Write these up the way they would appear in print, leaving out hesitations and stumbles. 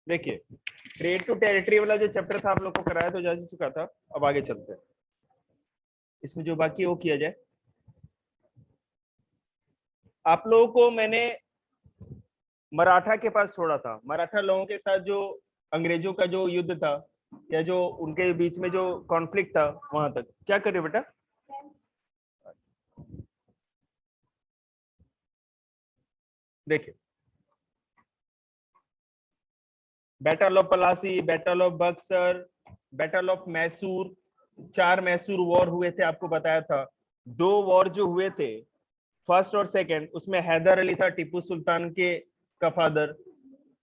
देखिए trade to territory वाला जो चैप्टर था आप लोग को कराया तो जा चुका था। अब आगे चलते हैं, इसमें जो बाकी है वो किया जाए। आप लोगों को मैंने मराठा के पास छोड़ा था। मराठा लोगों के साथ जो अंग्रेजों का जो युद्ध था या जो उनके बीच में जो कॉन्फ्लिक्ट था, वहां तक क्या करे बेटा। देखिए battle of Plassey, battle of Buxar, battle of Mysore, 4 Mysore war हुए थे आपको बताया था। 2 वॉर जो हुए थे फर्स्ट और सेकंड, उसमें हैदर अली था टीपू सुल्तान के का फादर,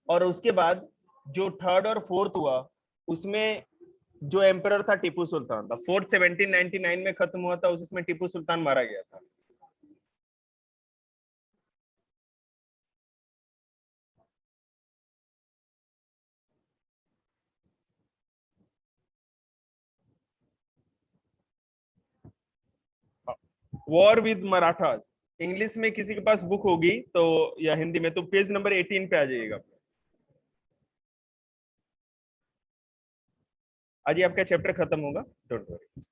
और उसके बाद जो थर्ड और फोर्थ हुआ उसमें जो एम्परर था टीपू सुल्तान था। फोर्थ 1799 में खत्म हुआ था, उसमें टीपू सुल्तान मारा गया था। वॉर विद मराठास, इंग्लिश में किसी के पास बुक होगी तो या हिंदी में तो पेज नंबर 18 पे आ जाइएगा। आज ही आपका चैप्टर खत्म होगा, don't worry.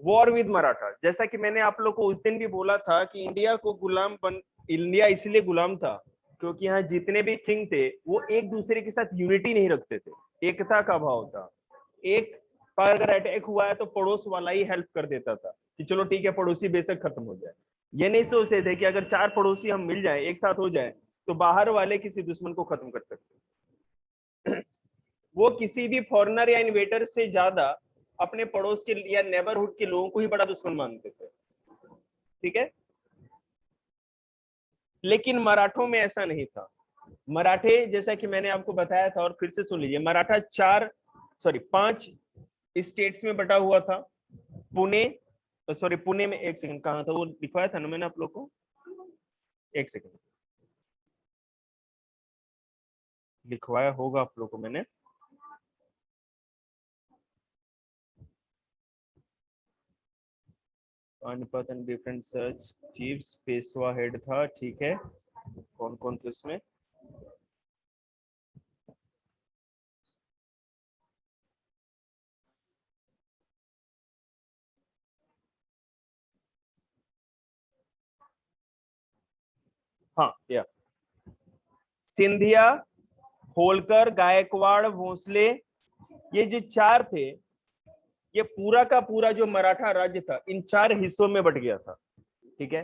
War with Maratha, जैसा कि मैंने आप लोग को उस दिन भी बोला था कि इंडिया इसलिए गुलाम था क्योंकि यहाँ जितने भी किंग थे वो एक दूसरे के साथ यूनिटी नहीं रखते थे, एकता का भाव था। एक पर अगर अटैक हुआ है तो पड़ोस वाला ही हेल्प कर देता था कि चलो ठीक है पड़ोसी बेशक खत्म हो जाए। ये नहीं सोचते थे कि अगर 4 पड़ोसी हम मिल जाए एक साथ हो जाए तो बाहर वाले किसी दुश्मन को खत्म कर सकते। वो किसी भी फॉरेनर या इन्वेटर से ज्यादा अपने पड़ोस के या नेबरहुड के लोगों को ही बड़ा दुश्मन मानते थे। ठीक है, लेकिन मराठों में ऐसा नहीं था। मराठे, जैसा कि मैंने आपको बताया था और फिर से सुन लीजिए, मराठा 5 स्टेट्स में बटा हुआ था। पुणे, सॉरी पुणे में, एक सेकंड कहा था वो लिखवाया था ना मैंने आप लोग को, एक सेकंड लिखवाया होगा आप लोग को मैंने। Panipat and different search chiefs, Peshwa head था, ठीक है। कौन कौन थे उसमें। हाँ या सिंधिया, होलकर, गायकवाड़, भोसले, ये जो 4 थे, ये पूरा का पूरा जो मराठा राज्य था इन 4 हिस्सों में बट गया था। ठीक है,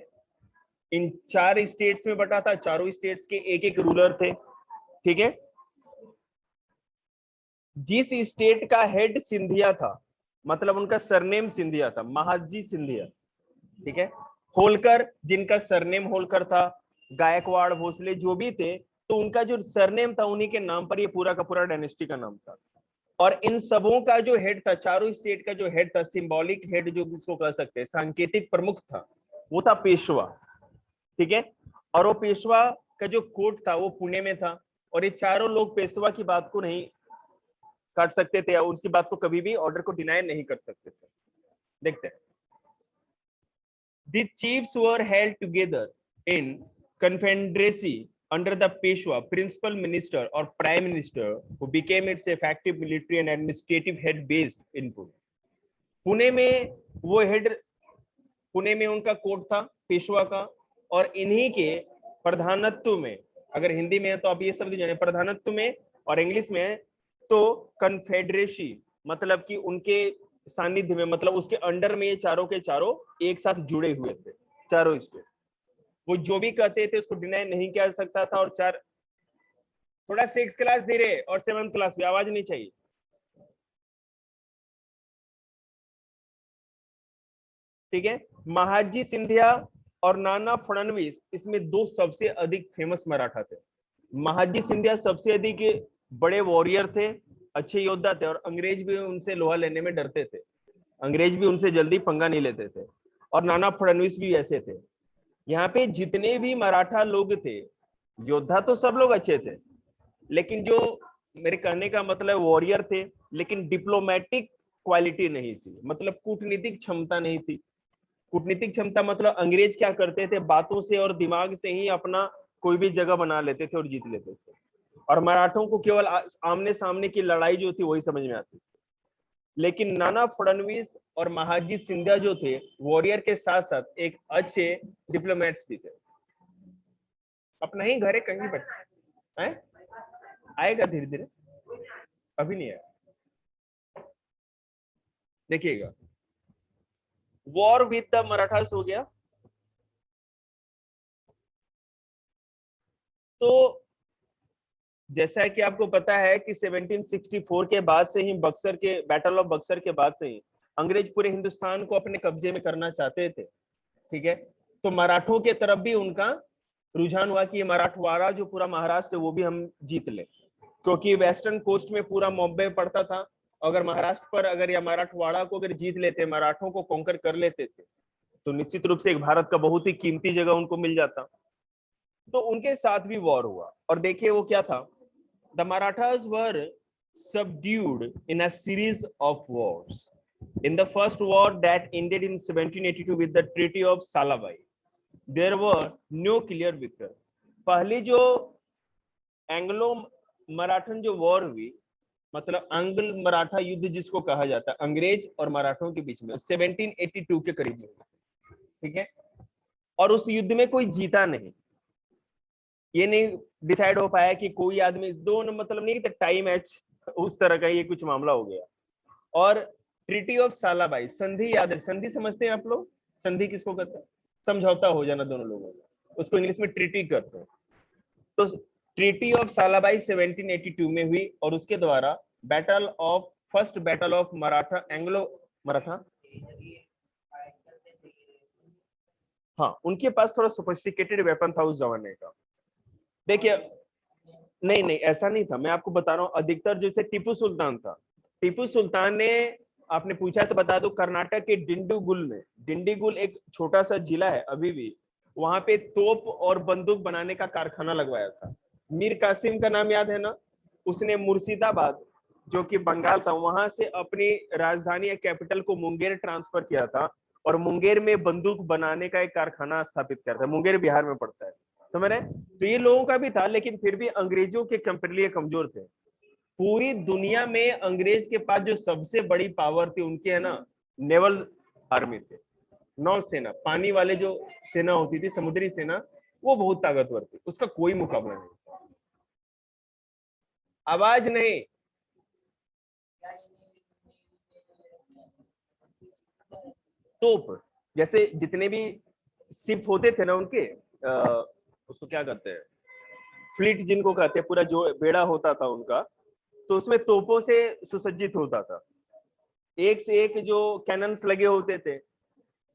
इन 4 स्टेट्स में बटा था, चारों स्टेट्स के एक एक रूलर थे। ठीक है, जिस स्टेट का हेड सिंधिया था, मतलब उनका सरनेम सिंधिया था, महाजी सिंधिया। ठीक है, होलकर जिनका सरनेम होलकर था, गायकवाड़, भोसले जो भी थे, तो उनका जो सरनेम था उन्हीं के नाम पर ये पूरा का पूरा डायनेस्टी का नाम था। और इन सबों का जो हेड था, चारों स्टेट का जो हेड था, सिंबॉलिक हेड जो जिसको कह सकते हैं, सांकेतिक प्रमुख था, वो था पेशवा। ठीक है, और वो पेशवा का जो कोर्ट था वो पुणे में था, और ये चारों लोग पेशवा की बात को नहीं काट सकते थे या उसकी बात को कभी भी ऑर्डर को डिनाई नहीं कर सकते थे। देखते हैं, the chiefs were held together in confederacy under the Peshwa, principal minister or prime minister, who became its effective military and administrative head based in Pune. Pune में वो हेड, पुणे में उनका कोर्ट था पेशवा का, और इन्हीं के प्रधानत्व में, अगर हिंदी में है तो आप ये शब्द जाने, प्रधानत्व में, और इंग्लिश में है तो कन्फेडरेसी, मतलब कि उनके सानिध्य में, मतलब उसके अंडर में ये चारों के चारों एक साथ जुड़े हुए थे, चारों स्टेट। वो जो भी कहते थे उसको डिनाई नहीं किया जा सकता था। और चार, थोड़ा 6 क्लास धीरे और 7th क्लास में आवाज नहीं चाहिए। ठीक है, महाजी सिंधिया और नाना फडणवीस, इसमें 2 सबसे अधिक फेमस मराठा थे। महाजी सिंधिया सबसे अधिक बड़े वॉरियर थे, अच्छे योद्धा थे, और अंग्रेज भी उनसे लोहा लेने में डरते थे, अंग्रेज भी उनसे जल्दी पंगा नहीं लेते थे। और नाना फडणवीस भी ऐसे थे। यहाँ पे जितने भी मराठा लोग थे, योद्धा तो सब लोग अच्छे थे, लेकिन जो, मेरे कहने का मतलब, वॉरियर थे, लेकिन डिप्लोमेटिक क्वालिटी नहीं थी, मतलब कूटनीतिक क्षमता नहीं थी। कूटनीतिक क्षमता मतलब अंग्रेज क्या करते थे, बातों से और दिमाग से ही अपना कोई भी जगह बना लेते थे और जीत लेते थे। और मराठों को केवल आमने सामने की लड़ाई जो थी वही समझ में आती। लेकिन नाना फडणवीस और महाजीत सिंधिया जो थे वॉरियर के साथ साथ एक अच्छे डिप्लोमेट्स भी थे। अपना ही घर है, कहीं बैठे हैं, आएगा धीरे धीरे, अभी नहीं आया। देखिएगा, वॉर विद द मराठास हो गया। तो जैसा कि आपको पता है कि 1764 के बाद से ही बक्सर के बैटल ऑफ बक्सर के बाद से ही अंग्रेज पूरे हिंदुस्तान को अपने कब्जे में करना चाहते थे। ठीक है, तो मराठों के तरफ भी उनका रुझान हुआ कि मराठवाड़ा जो पूरा महाराष्ट्र है वो भी हम जीत ले, क्योंकि वेस्टर्न कोस्ट में पूरा बॉम्बे पड़ता था। अगर महाराष्ट्र पर अगर या मराठवाड़ा को अगर जीत लेते, मराठों को कॉन्कर कर लेते थे, तो निश्चित रूप से एक भारत का बहुत ही कीमती जगह उनको मिल जाता। तो उनके साथ भी वॉर हुआ, और देखिए वो क्या था। The Marathas were subdued in a series of wars. In the first war that ended in 1782 with the Treaty of Salabai, there were no clear victor. पहली जो एंग्लो मराठन जो वॉर हुई, मतलब आंग्ल मराठा युद्ध जिसको कहा जाता है, अंग्रेज और मराठों के बीच में 1782 के करीब में। ठीक है, और उस युद्ध में कोई जीता नहीं। ये नहीं डिसाइड हो पाया कि कोई आदमी दोनों, मतलब नहीं कि टाई मैच उस तरह का ये कुछ मामला हो गया। और ट्रीटी ऑफ सालाबाई, संधि याद है, संधि समझते हैं आप लोग? संधि किसको कहते हैं? समझौता हो जाना दोनों लोगों का, उसको इंग्लिश में ट्रीटी करते हैं। तो ट्रीटी ऑफ सालाबाई 1782 में हुई, और उसके द्वारा battle of first battle of Maratha Anglo Maratha, हाँ उनके पास थोड़ा सोफिस्टिकेटेड वेपन था उस जमाने का। देखिए, नहीं नहीं ऐसा नहीं था, मैं आपको बता रहा हूँ। अधिकतर जैसे टीपू सुल्तान था, टीपू सुल्तान ने, आपने पूछा तो बता दो, कर्नाटक के डिंडीगुल में, डिंडीगुल एक छोटा सा जिला है अभी भी, वहां पे तोप और बंदूक बनाने का कारखाना लगवाया था। मीर कासिम का नाम याद है ना? उसने मुर्शिदाबाद जो कि बंगाल था, वहां से अपनी राजधानी या कैपिटल को मुंगेर ट्रांसफर किया था, और मुंगेर में बंदूक बनाने का एक कारखाना स्थापित किया था। मुंगेर बिहार में पड़ता है, समझ रहे? तो ये लोगों का भी था, लेकिन फिर भी अंग्रेजों के कंपेरेटिवली कमजोर थे। पूरी दुनिया में अंग्रेज के पास जो सबसे बड़ी पावर थी उनकी, है ना, नेवल आर्मी थे, नौसेना, पानी वाले जो सेना होती थी, समुद्री सेना, वो बहुत ताकतवर थी, उसका कोई मुकाबला नहीं। आवाज नहीं, तोप, जैसे जितने भी शिप होते थे ना उनके, उसको क्या कहते हैं, फ्लीट जिनको कहते हैं, पूरा जो बेड़ा होता था उनका, तो उसमें तोपों से सुसज्जित होता था। एक से एक जो कैनन्स लगे होते थे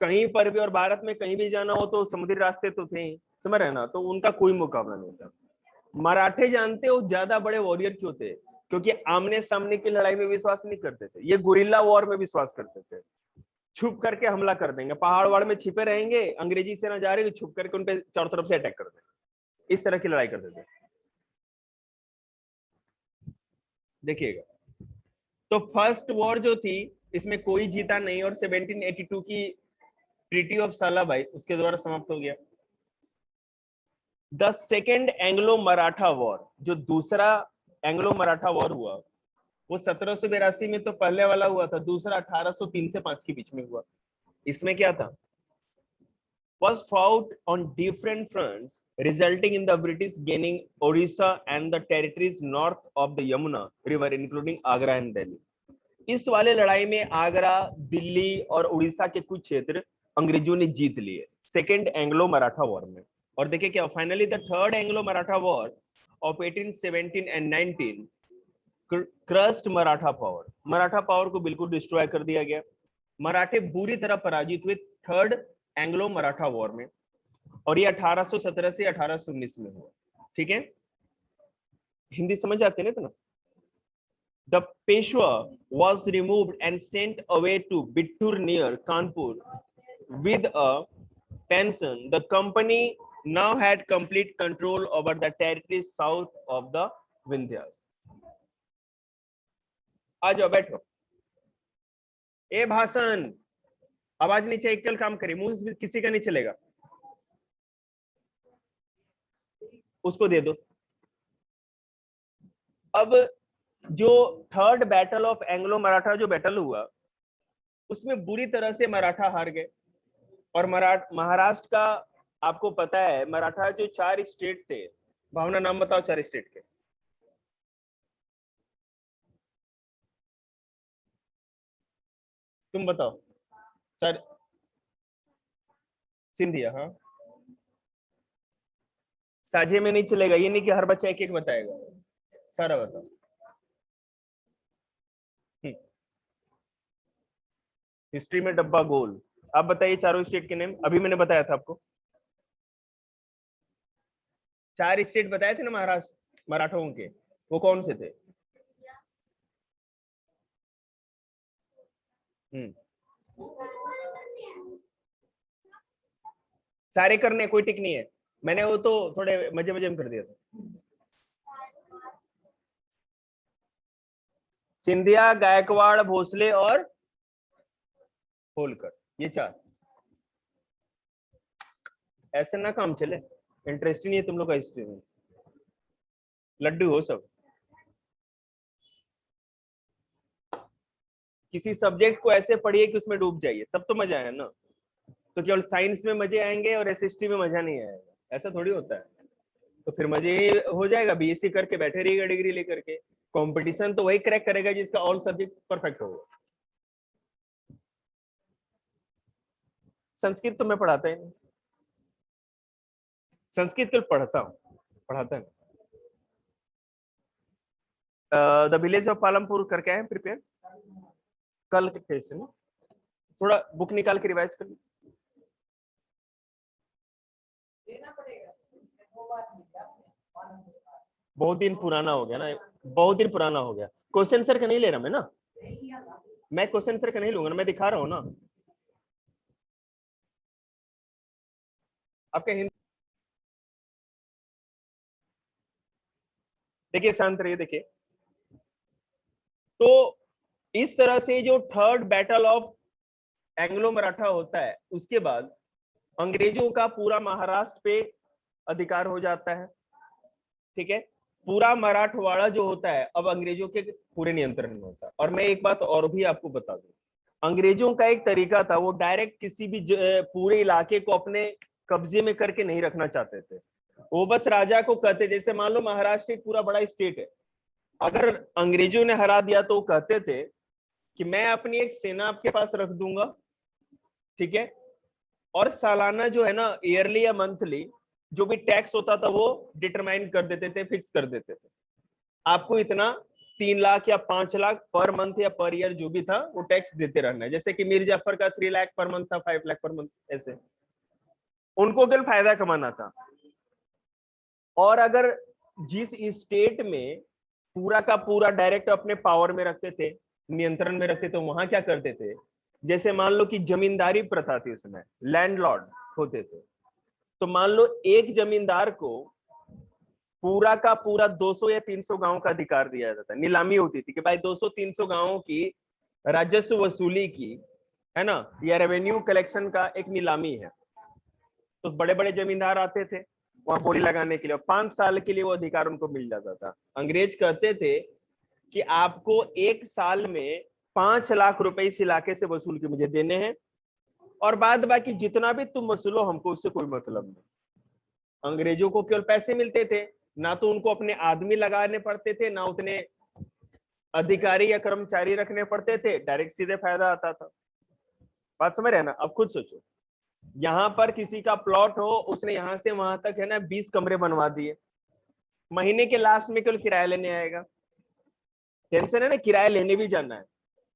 कहीं पर भी, और भारत में कहीं भी जाना हो तो समुद्री रास्ते तो थे ही, समझ रहे ना? तो उनका कोई मुकाबला नहीं था। मराठे जानते हो ज्यादा बड़े वॉरियर क्यों थे? क्योंकि आमने सामने की लड़ाई में विश्वास नहीं करते थे, ये गुरिल्ला वॉर में विश्वास करते थे। छुप करके हमला कर देंगे, पहाड़ वाड़ में छिपे रहेंगे, अंग्रेजी सेना जा रही है, छुप करके उन पे चारों तरफ से अटैक कर देंगे, इस तरह की लड़ाई करते थे। देखिएगा, तो फर्स्ट वॉर जो थी इसमें कोई जीता नहीं, और 1782 की ट्रीटी ऑफ सालाबाई उसके द्वारा समाप्त हो गया। The second Anglo Maratha war, जो दूसरा एंग्लो मराठा वॉर हुआ, वो 1782 में तो पहले वाला हुआ था, दूसरा 1803 से 5 के बीच में हुआ। इसमें क्या था? was fought on different fronts, resulting in the British gaining Orissa and the territories north of the Yamuna River, including Agra and Delhi. इस वाले लड़ाई में आगरा, दिल्ली और उड़ीसा के कुछ क्षेत्र अंग्रेजों ने जीत लिए सेकेंड एंग्लो मराठा वॉर में। और देखिए क्या, finally the third Anglo Maratha war of 1817 and 19 crust Maratha power, Maratha power को बिल्कुल डिस्ट्रॉय कर दिया गया। मराठे बुरी तरह पराजित हुए थर्ड एंग्लो मराठा वॉर में, और ये 1817 से 1819 में हुआ। ठीक है, हिंदी समझ आते ना इतना? The Peshwa was removed and sent away to Bittur near Kanpur with a pension. The company now had complete control over the territories south of the Vindhyas. आ जाओ बैठो। ए भाषण, आवाज नीचे, एकल काम करे, मुंह किसी का नहीं चलेगा, उसको दे दो। अब जो third battle of Anglo Maratha जो बैटल हुआ, उसमें बुरी तरह से मराठा हार गए। और महाराष्ट्र का आपको पता है, मराठा जो 4 स्टेट थे, भावना नाम बताओ 4 स्टेट के। तुम बताओ। सर, सिंधिया, हाँ। साझे में नहीं चलेगा, ये नहीं कि हर बच्चा एक एक बताएगा, सारा बताओ। हिस्ट्री में डब्बा गोल। आप बताइए चारों स्टेट के नेम, अभी मैंने बताया था आपको। 4 स्टेट बताए थे ना महाराष्ट्र मराठों के, वो कौन से थे? हम्म सारे करने, कोई टिक नहीं है। मैंने वो तो थोड़े मजे मजे में कर दिया था। सिंधिया, गायकवाड़, भोसले और होलकर, ये 4। ऐसे ना काम चले, इंटरेस्ट ही नहीं है तुम लोग का हिस्ट्री में, लड्डू हो सब। किसी सब्जेक्ट को ऐसे पढ़िए कि उसमें डूब जाइए, तब तो मजा है ना। तो केवल साइंस में मजे आएंगे और एसएसटी में मजा नहीं आएगा, ऐसा थोड़ी होता है। तो फिर मजे हो जाएगा, बीएससी करके बैठे रहिएगा डिग्री लेकर के। कंपटीशन तो वही क्रैक करेगा जिसका ऑल सब्जेक्ट परफेक्ट होगा। संस्कृत तो मैं पढ़ाता ही नहीं, संस्कृत केवल पढ़ता हूँ, पढ़ाता नहीं। द विलेज ऑफ पालमपुर करके आए प्रिपेयर, कल के टेस्ट में थोड़ा बुक निकाल के रिवाइज कर ली। बहुत दिन पुराना हो गया ना, बहुत दिन पुराना हो गया। क्वेश्चन सर का नहीं ले रहा मैं ना, मैं क्वेश्चन सर का नहीं लूंगा ना, मैं दिखा रहा हूँ ना आपके हिंदी। देखिए शांत रहिए, देखिए। तो इस तरह से जो third battle of Anglo Maratha होता है, उसके बाद अंग्रेजों का पूरा महाराष्ट्र पे अधिकार हो जाता है। ठीक है, पूरा मराठवाड़ा जो होता है अब अंग्रेजों के पूरे नियंत्रण में होता है। और मैं एक बात और भी आपको बता दूं, अंग्रेजों का एक तरीका था, वो डायरेक्ट किसी भी पूरे इलाके को अपने कब्जे में करके नहीं रखना चाहते थे। वो बस राजा को कहते, जैसे मान लो महाराष्ट्र एक पूरा बड़ा स्टेट है, अगर अंग्रेजों ने हरा दिया तो वो कहते थे कि मैं अपनी एक सेना आपके पास रख दूंगा, ठीक है, और सालाना जो है ना, ईयरली या मंथली जो भी टैक्स होता था वो डिटरमाइन कर देते थे, फिक्स कर देते थे। आपको इतना 3 लाख या 5 लाख पर मंथ या पर ईयर जो भी था वो टैक्स देते रहना है। जैसे कि मीर जाफर का 3 लाख पर मंथ था, 5 लाख पर मंथ, ऐसे उनको केवल फायदा कमाना था। और अगर जिस स्टेट में पूरा का पूरा डायरेक्ट अपने पावर में रखते थे, नियंत्रण में रखते थे, तो वहां क्या करते थे, जैसे मान लो कि जमींदारी प्रथा थी, उसमें लैंडलॉर्ड होते थे। तो मान लो एक जमींदार को पूरा का पूरा 200 या 300 गांव का अधिकार दिया जाता है, नीलामी होती थी कि भाई 200-300 गांवों की राजस्व वसूली की, है ना, या रेवेन्यू कलेक्शन का एक नीलामी है। तो बड़े बड़े जमींदार आते थे वहां बोली लगाने के लिए, 5 साल के लिए वो अधिकार उनको मिल जाता था। अंग्रेज कहते थे कि आपको 1 साल में 5 लाख रुपए इस इलाके से वसूल के मुझे देने हैं, और बाद बाकी जितना भी तुम वसूलो हमको उससे कोई मतलब नहीं। अंग्रेजों को केवल पैसे मिलते थे, ना तो उनको अपने आदमी लगाने पड़ते थे, ना उतने अधिकारी या कर्मचारी रखने पड़ते थे, डायरेक्ट सीधे फायदा आता था। बात समझ रहे हैं ना? अब खुद सोचो, यहाँ पर किसी का प्लॉट हो, उसने यहां से वहां तक है ना 20 कमरे बनवा दिए, महीने के लास्ट में केवल किराया लेने आएगा, टेंशन है ना, किराया लेने भी जाना है।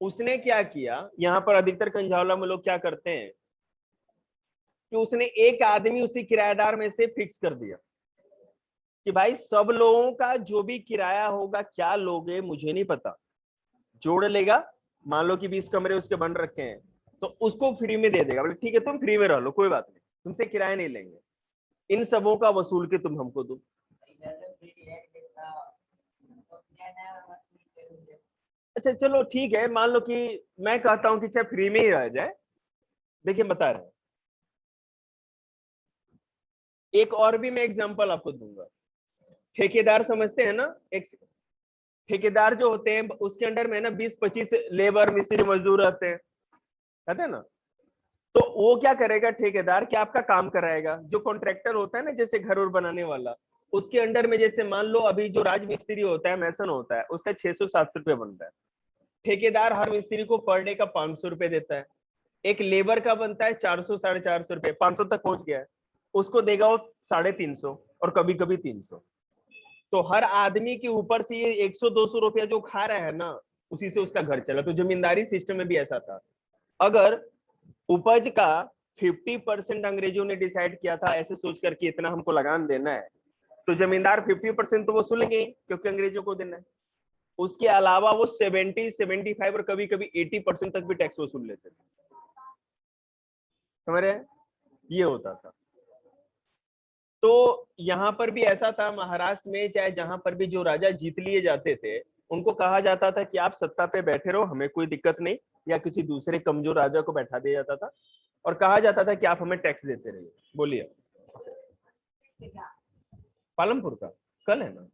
उसने क्या किया, यहाँ पर अधिकतर कंझावला में लोग क्या करते हैं कि उसने एक आदमी उसी किराएदार में से फिक्स कर दिया कि भाई सब लोगों का जो भी किराया होगा, क्या लोगे मुझे नहीं पता, जोड़ लेगा। मान लो कि 20 कमरे उसके बन रखे हैं, तो उसको फ्री में दे देगा, बोले ठीक है तुम फ्री में रह लो, कोई बात नहीं, तुमसे किराया नहीं लेंगे, इन सबों का वसूल के तुम हमको दो। अच्छा चलो ठीक है, मान लो कि मैं कहता हूं कि चाहे फ्री में ही रह जाए। देखिए बता रहे हैं, एक और भी मैं एग्जांपल आपको दूंगा। ठेकेदार समझते हैं ना, एक ठेकेदार जो होते हैं उसके अंडर में ना 20-25 लेबर मिस्त्री मजदूर रहते हैं, कहते हैं ना। तो वो क्या करेगा ठेकेदार, क्या आपका काम कराएगा। जो कॉन्ट्रैक्टर होता है ना, जैसे घर और बनाने वाला, उसके अंडर में जैसे मान लो अभी जो राजमिस्त्री होता है, मैसन होता है, उसका 600-700 रुपये बनता है। ठेकेदार हर मिस्त्री को पर डे का 500 रुपये देता है। एक लेबर का बनता है 400-450 रुपये, 500 तक पहुंच गया है, उसको देगा वो 350 और कभी कभी 300। तो हर आदमी के ऊपर से ये 100-200 रुपया जो खा रहा है ना, उसी से उसका घर चला। तो जमींदारी सिस्टम में भी ऐसा था। अगर उपज का 50% अंग्रेजों ने डिसाइड किया था, ऐसे सोच करके इतना हमको लगान देना है, तो जमींदार 50% तो वसूलेंगे क्योंकि अंग्रेजों को देना है। उसके अलावा वो 70-75 और कभी कभी 80% तक भी टैक्स वसूल लेते थे। समझ रहे हैं, ये होता था। तो यहाँ पर भी ऐसा था, महाराष्ट्र में चाहे जहां पर भी जो राजा जीत लिए जाते थे, उनको कहा जाता था कि आप सत्ता पे बैठे रहो, हमें कोई दिक्कत नहीं, या किसी दूसरे कमजोर राजा को बैठा दिया जाता था और कहा जाता था कि आप हमें टैक्स देते रहिए। बोलिए। पालमपुर का कल है ना?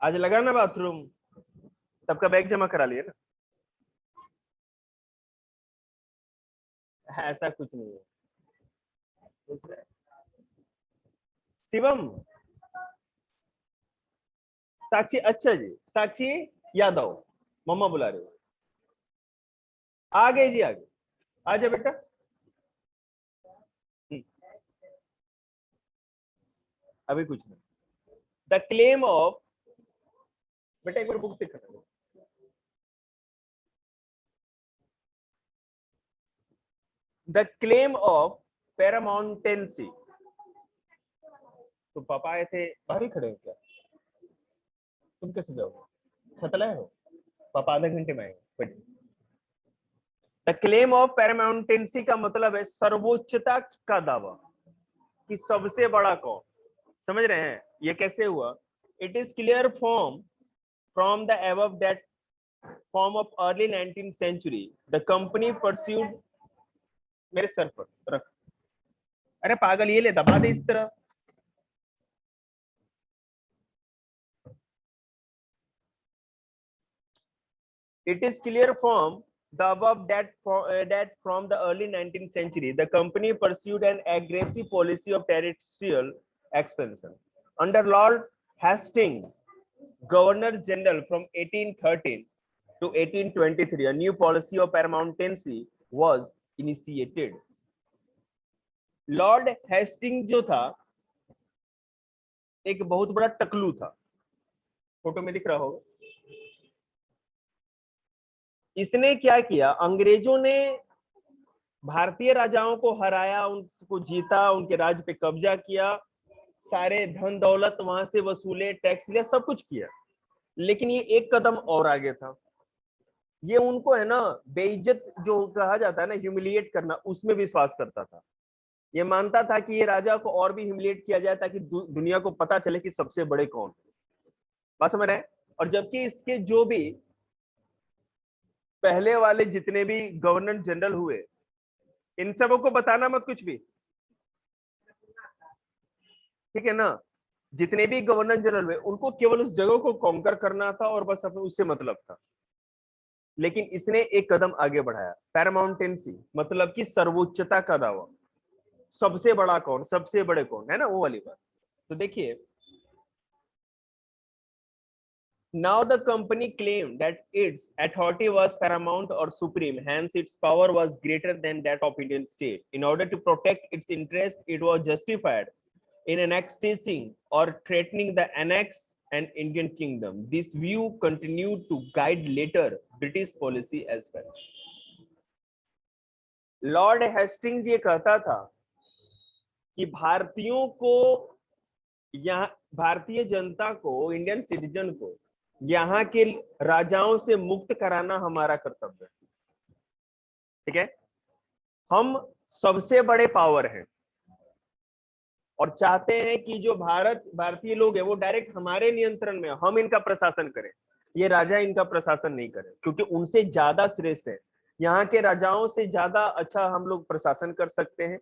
आज लगा ना बाथरूम, सबका बैग जमा करा लिया ना? ऐसा कुछ नहीं है। शिवम, साक्षी, अच्छा जी, साक्षी यादव, मम्मा बुला रहे हो। आ गए जी, आ गए, आ जाओ बेटा। अभी कुछ नहीं। द क्लेम ऑफ, बेटा एक बार बुक दिखा दो। The claim of paramountcy. तो पापा आए थे, बाहर ही खड़े हो क्या? तुम कैसे जाओगे, छत लाए हो? पापा आधे घंटे में आएंगे। द क्लेम ऑफ पैरामाउंटेंसी का मतलब है सर्वोच्चता का दावा, कि सबसे बड़ा कौन। समझ रहे हैं ये कैसे हुआ? It is clear from the above that form of early 19th century the company pursued, मेरे सर पर रख, अरे पागल, ये ले दबा दे इस तरह। It is clear from the above that from the early 19th century, the company pursued an aggressive policy of terrestrial expansion. Under Lord Hastings, Governor General from 1813 to 1823, a new policy of paramountcy was initiated. Lord Hastings जो था, एक बहुत बड़ा टकलू था, photo में दिख रहा होगा। इसने क्या किया, अंग्रेजों ने भारतीय राजाओं को हराया, उनको जीता, उनके राज्य पे कब्जा किया, सारे धन दौलत वहां से वसूले, टैक्स लिया, सब कुछ किया। लेकिन ये एक कदम और आगे था। ये उनको है ना, बेइज्जत जो कहा जाता है ना, ह्यूमिलिएट करना, उसमें विश्वास करता था। ये मानता था कि ये राजा को और भी ह्यूमिलिएट किया जाए ताकि दुनिया को पता चले कि सबसे बड़े कौन। बात समझ रहे हैं? और जबकि इसके जो भी पहले वाले जितने भी गवर्नर जनरल हुए, इन सबों को बताना मत कुछ भी, ठीक है ना। जितने भी गवर्नर जनरल हुए, उनको केवल उस जगह को कॉन्कर करना था और बस अपने उससे मतलब था। लेकिन इसने एक कदम आगे बढ़ाया, पैरामाउंटेंसी, मतलब कि सर्वोच्चता का दावा। सबसे बड़ा कौन, सबसे बड़े कौन, है ना, वो वाली बात। तो देखिए, now the company claimed that its authority was paramount or supreme, hence its power was greater than that of Indian state. In order to protect its interest, it was justified in annexing or threatening the annex and Indian kingdom. This view continued to guide later British policy as well. Lord Hastings ये कहता था कि भारतीयों को, यहाँ भारतीय जनता को, Indian citizen को यहाँ के राजाओं से मुक्त कराना हमारा कर्तव्य है। ठीक है, हम सबसे बड़े पावर हैं और चाहते हैं कि जो भारतीय लोग हैं वो डायरेक्ट हमारे नियंत्रण में, हम इनका प्रशासन करें, ये राजा इनका प्रशासन नहीं करें, क्योंकि उनसे ज्यादा श्रेष्ठ है। यहाँ के राजाओं से ज्यादा अच्छा हम लोग प्रशासन कर सकते हैं,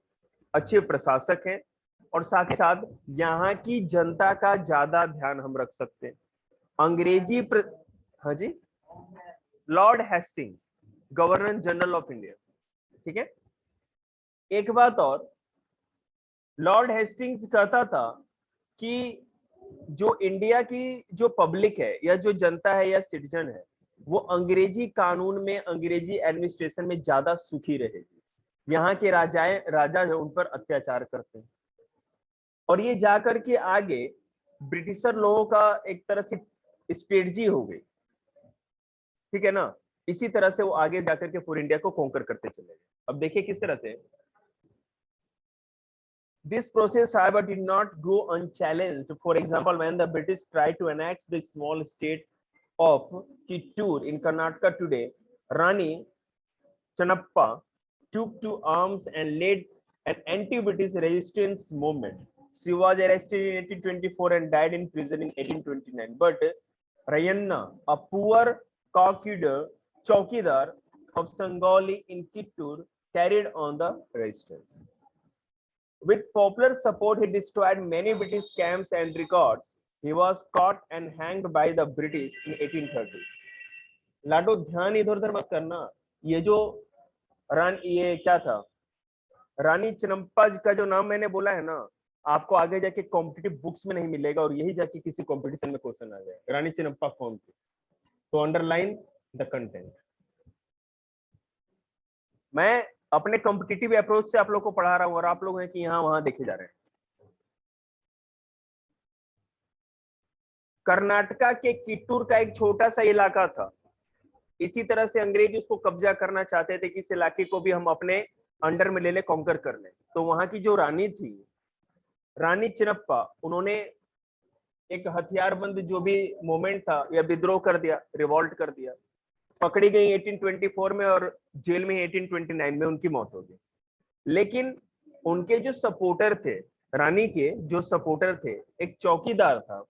अच्छे प्रशासक हैं, और साथ ही साथ यहाँ की जनता का ज्यादा ध्यान हम रख सकते हैं। हाँ जी, Lord Hastings, governor general of India. ठीक है, एक बात और, लॉर्ड हेस्टिंग्स कहता था कि जो इंडिया की जो पब्लिक है या जो जनता है या सिटीजन है, वो अंग्रेजी कानून में, अंग्रेजी एडमिनिस्ट्रेशन में ज्यादा सुखी रहेगी। यहाँ के राजा जो उन पर अत्याचार करते हैं, और ये जाकर के आगे ब्रिटिशर लोगों का एक तरह से स्ट्रेटजी हो गई। ठीक है ना, इसी तरह से वो आगे जाकर के पूरी इंडिया को कॉन्कर करते चले गए। अब देखिए किस तरह से this process, however, did not go unchallenged. For example, when the British tried to annex the small state of Kittur in Karnataka today, Rani Channappa took to arms and led an anti-British resistance movement. She was arrested in 1824 and died in prison in 1829. But Rayanna, a poor chowkidar of Sangoli in Kittur, carried on the resistance. With popular support, he destroyed many British camps and records. He was caught and hanged by the British in 1830. लाडो ध्यान इधर उधर मत करना। ये जो ये क्या था, रानी चन्नप्पा का जो नाम मैंने बोला है ना, आपको आगे जाके कॉम्पिटिटिव बुक्स में नहीं मिलेगा, और यही जाके किसी कॉम्पिटिशन में क्वेश्चन आ जाए, रानी चन्नप्पा कौन थी। तो अंडरलाइन द कंटेंट। मैं अपने कॉम्पिटिटिव अप्रोच से आप लोग को पढ़ा रहा हूं, और आप लोग हैं कि यहाँ वहां देखे जा रहे हैं। कर्नाटका के किट्टूर का एक छोटा सा इलाका था, इसी तरह से अंग्रेज उसको कब्जा करना चाहते थे कि इस इलाके को भी हम अपने अंडर में ले ले, कॉन्कर कर ले। तो वहां की जो रानी थी, रानी चिन्नप्पा, उन्होंने एक हथियारबंद जो भी मूवमेंट था या विद्रोह कर दिया, रिवॉल्ट कर दिया, पकड़ी गई 1824 में, और जेल में 1829 में उनकी मौत हो गई। लेकिन उनके जो सपोर्टर थे, रानी के जो सपोर्टर थे, एक चौकीदार था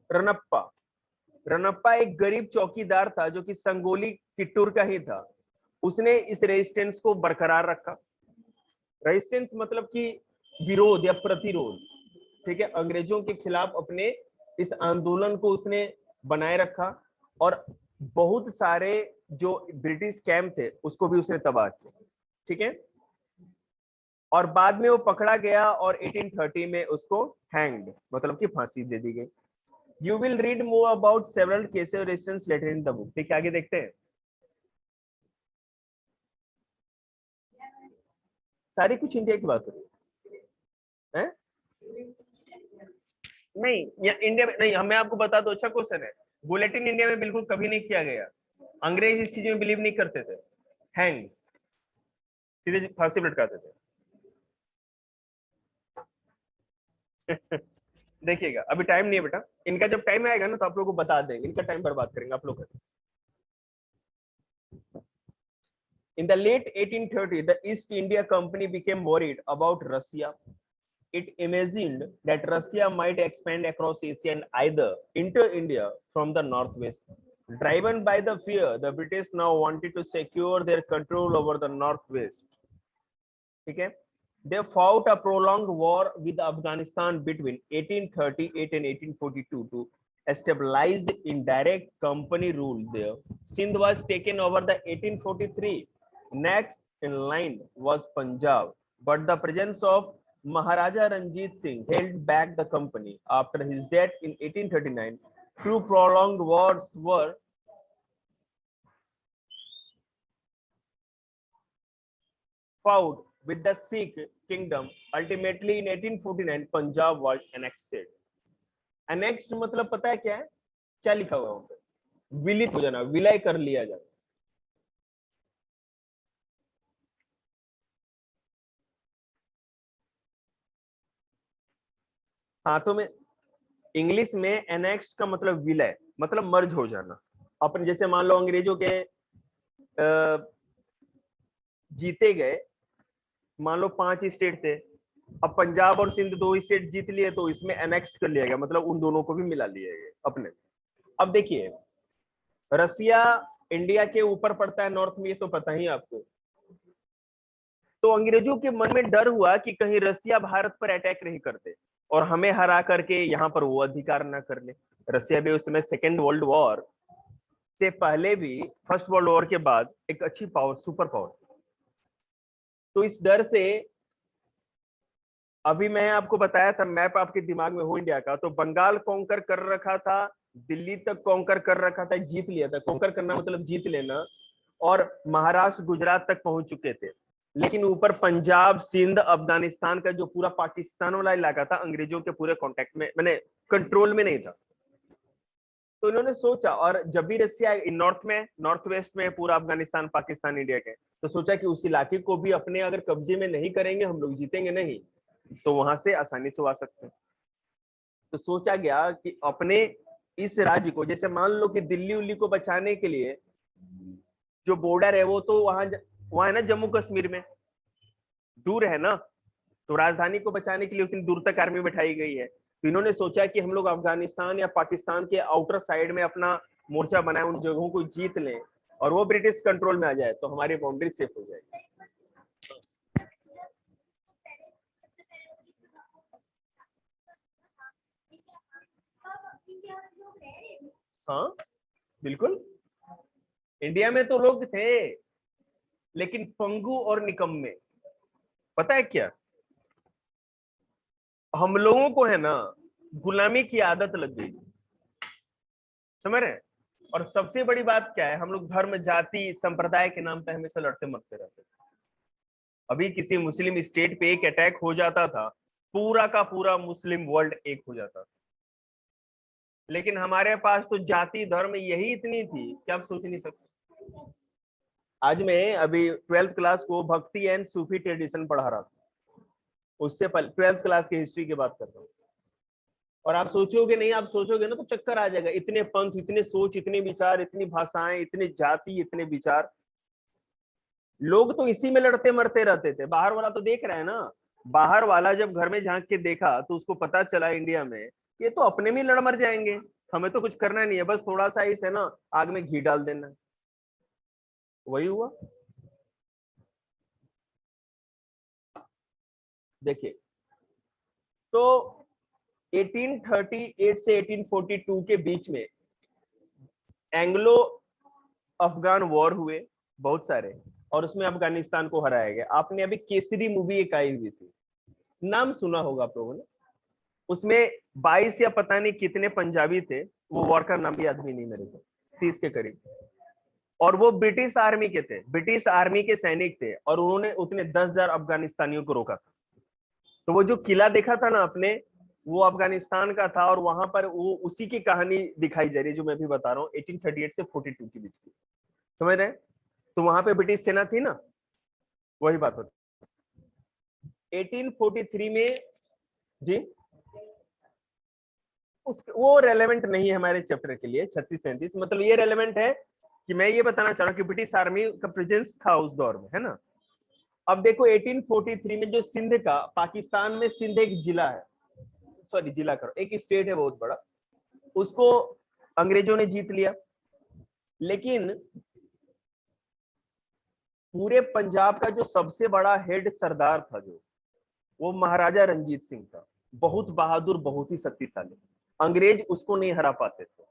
रनप्पा। रनप्पा एक गरीब चौकीदार था जो कि संगोली किट्टूर का ही था। उसने इस रेजिस्टेंस को बरकरार रखा। रेजिस्टेंस मतलब कि विरोध या प्रतिरोध। ठीक है, अंग्रेजों के खिलाफ अपने इस आंदोलन को उसने बनाए रखा, और बहुत सारे जो ब्रिटिश कैंप थे उसको भी उसने तबाह किया। ठीक है, और बाद में वो पकड़ा गया, और 1830 में उसको हैंग्ड मतलब कि फांसी दे दी गई। You will read more about several cases of resistance later in the book. ठीक है, आगे देखते हैं। सारी कुछ इंडिया की बात हो रही है, नहीं या इंडिया में नहीं। हमें आपको बता दो, अच्छा क्वेश्चन है। बुलेटिन इंडिया में बिल्कुल कभी नहीं किया गया। अंग्रेज इस चीज में बिलीव नहीं करते थे। हैंग, सीधे फांसी लटकाते थे। देखिएगा, अभी टाइम नहीं है बेटा, इनका जब टाइम आएगा ना तो आप लोगों को बता देंगे। इनका टाइम बर्बाद करेंगे आप लोग। In the late 1830s, the East India Company became worried about Russia. It imagined that Russia might expand across Asia and either enter India from the northwest. Driven by the fear, the British now wanted to secure their control over the northwest. Okay? They fought a prolonged war with Afghanistan between 1838 and 1842 to establish indirect company rule there. Sindh was taken over the 1843. Next in line was Punjab, but the presence of Maharaja Ranjit Singh held back the company. After his death in 1839, two prolonged wars were fought with the Sikh kingdom. Ultimately, in 1849, Punjab was annexed. Annexed मतलब पता है क्या है? क्या लिखा हुआ है? विलित हो जाना, विलय कर लिया जाए। हाँ, तो मैं इंग्लिश में एनेक्स्ड का मतलब विलय, मतलब मर्ज हो जाना। अपन जैसे मान लो अंग्रेजों के जीते गए, मान लो 5 स्टेट थे, अब पंजाब और सिंध 2 स्टेट जीत लिए, तो इसमें एनेक्स्ड कर लिया गया, मतलब उन दोनों को भी मिला लिया गया अपने। अब देखिए, रसिया इंडिया के ऊपर पड़ता है नॉर्थ में, ये तो पता ही आपको। तो अंग्रेजों के मन में डर हुआ कि कहीं रसिया भारत पर अटैक नहीं करते और हमें हरा करके यहाँ पर वो अधिकार ना कर ले। रसिया भी उस समय सेकेंड वर्ल्ड वॉर से पहले भी फर्स्ट वर्ल्ड वॉर के बाद एक अच्छी पावर, सुपर पावर। तो इस डर से, अभी मैं आपको बताया था मैप आपके दिमाग में हो इंडिया का, तो बंगाल कॉन्कर कर रखा था, दिल्ली तक कॉन्कर कर रखा था, जीत लिया था। कॉन्कर करना मतलब जीत लेना, और महाराष्ट्र गुजरात तक पहुंच चुके थे। लेकिन ऊपर पंजाब, सिंध, अफगानिस्तान का जो पूरा पाकिस्तान वाला इलाका था अंग्रेजों के पूरे कांटेक्ट में, मैंने कंट्रोल में नहीं था। तो इन्होंने सोचा, और जब भी रसिया नॉर्थ में, नॉर्थ वेस्ट में पूरा अफगानिस्तान, पाकिस्तान, इंडिया के, तो सोचा कि उस इलाके को भी अपने अगर कब्जे में नहीं करेंगे हम लोग, जीतेंगे नहीं, तो वहां से आसानी से आ सकते हैं। तो सोचा गया कि अपने इस राज्य को, जैसे मान लो कि दिल्ली उल्ली को बचाने के लिए जो बॉर्डर है वो तो वहां है ना, जम्मू कश्मीर में दूर है ना, तो राजधानी को बचाने के लिए उतनी दूर तक आर्मी बैठाई गई है। तो इन्होंने सोचा कि हम लोग अफगानिस्तान या पाकिस्तान के आउटर साइड में अपना मोर्चा बनाए, उन जगहों को जीत लें और वो ब्रिटिश कंट्रोल में आ जाए तो हमारी बाउंड्री सेफ हो जाएगी। हाँ बिल्कुल, इंडिया में तो लोग थे, लेकिन पंगु और निकम्मे। पता है क्या, हम लोगों को है ना गुलामी की आदत लग गई, समझ रहे हैं? और सबसे बड़ी बात क्या है, हम लोग धर्म, जाति, संप्रदाय के नाम पे हमेशा लड़ते मरते रहते थे। अभी किसी मुस्लिम स्टेट पे एक अटैक हो जाता था, पूरा का पूरा मुस्लिम वर्ल्ड एक हो जाता था। लेकिन हमारे पास तो जाति धर्म यही इतनी थी कि आप सोच नहीं सकते। आज मैं अभी 12th क्लास को भक्ति एंड सूफी ट्रेडिशन पढ़ा रहा था, उससे पहले 12th क्लास की हिस्ट्री की बात कर रहा हूँ। और आप सोचोगे नहीं, आप सोचोगे ना तो चक्कर आ जाएगा, इतने पंथ, इतने सोच, इतने विचार, इतनी भाषाएं, इतने जाति, इतने विचार। लोग तो इसी में लड़ते मरते रहते थे। बाहर वाला तो देख रहा है ना, बाहर वाला जब घर में झांक के देखा तो उसको पता चला इंडिया में ये तो अपने में लड़ मर जाएंगे, हमें तो कुछ करना नहीं है, बस थोड़ा सा इस है ना आग में घी डाल देना। वही हुआ। देखिए, तो 1838 से 1842 के बीच में एंग्लो अफगान वॉर हुए बहुत सारे, और उसमें अफगानिस्तान को हराया गया। आपने अभी केसरी मूवी एक आई हुई थी, नाम सुना होगा आप लोगों ने। उसमें 22 या पता नहीं कितने पंजाबी थे, वो वॉर का नाम भी याद भी नहीं मेरे को, 30 के करीब। और वो ब्रिटिश आर्मी के थे, ब्रिटिश आर्मी के सैनिक थे, और उन्होंने उतने 10,000 अफगानिस्तानियों को रोका था। तो वो जो किला देखा था ना आपने, वो अफगानिस्तान का था, और वहां पर वो उसी की कहानी दिखाई जा रही है जो मैं भी बता रहा हूँ, 1838 से 42 के बीच की, समझ रहे हैं? तो वहां पे ब्रिटिश सेना थी ना, वही बात होती। 1843 में जी, वो रेलेवेंट नहीं है हमारे चैप्टर के लिए, 36-37, मतलब ये रेलेवेंट है कि मैं ये बताना चाह रहा हूँ कि ब्रिटिश आर्मी का प्रेजेंस था उस दौर में, है ना। अब देखो 1843 में जो सिंध का, पाकिस्तान में सिंध एक जिला है, सॉरी जिला करो, एक स्टेट है बहुत बड़ा, उसको अंग्रेजों ने जीत लिया। लेकिन पूरे पंजाब का जो सबसे बड़ा हेड सरदार था, जो वो महाराजा रंजीत सिंह था, बहुत बहादुर, बहुत ही शक्तिशाली। अंग्रेज उसको नहीं हरा पाते थे।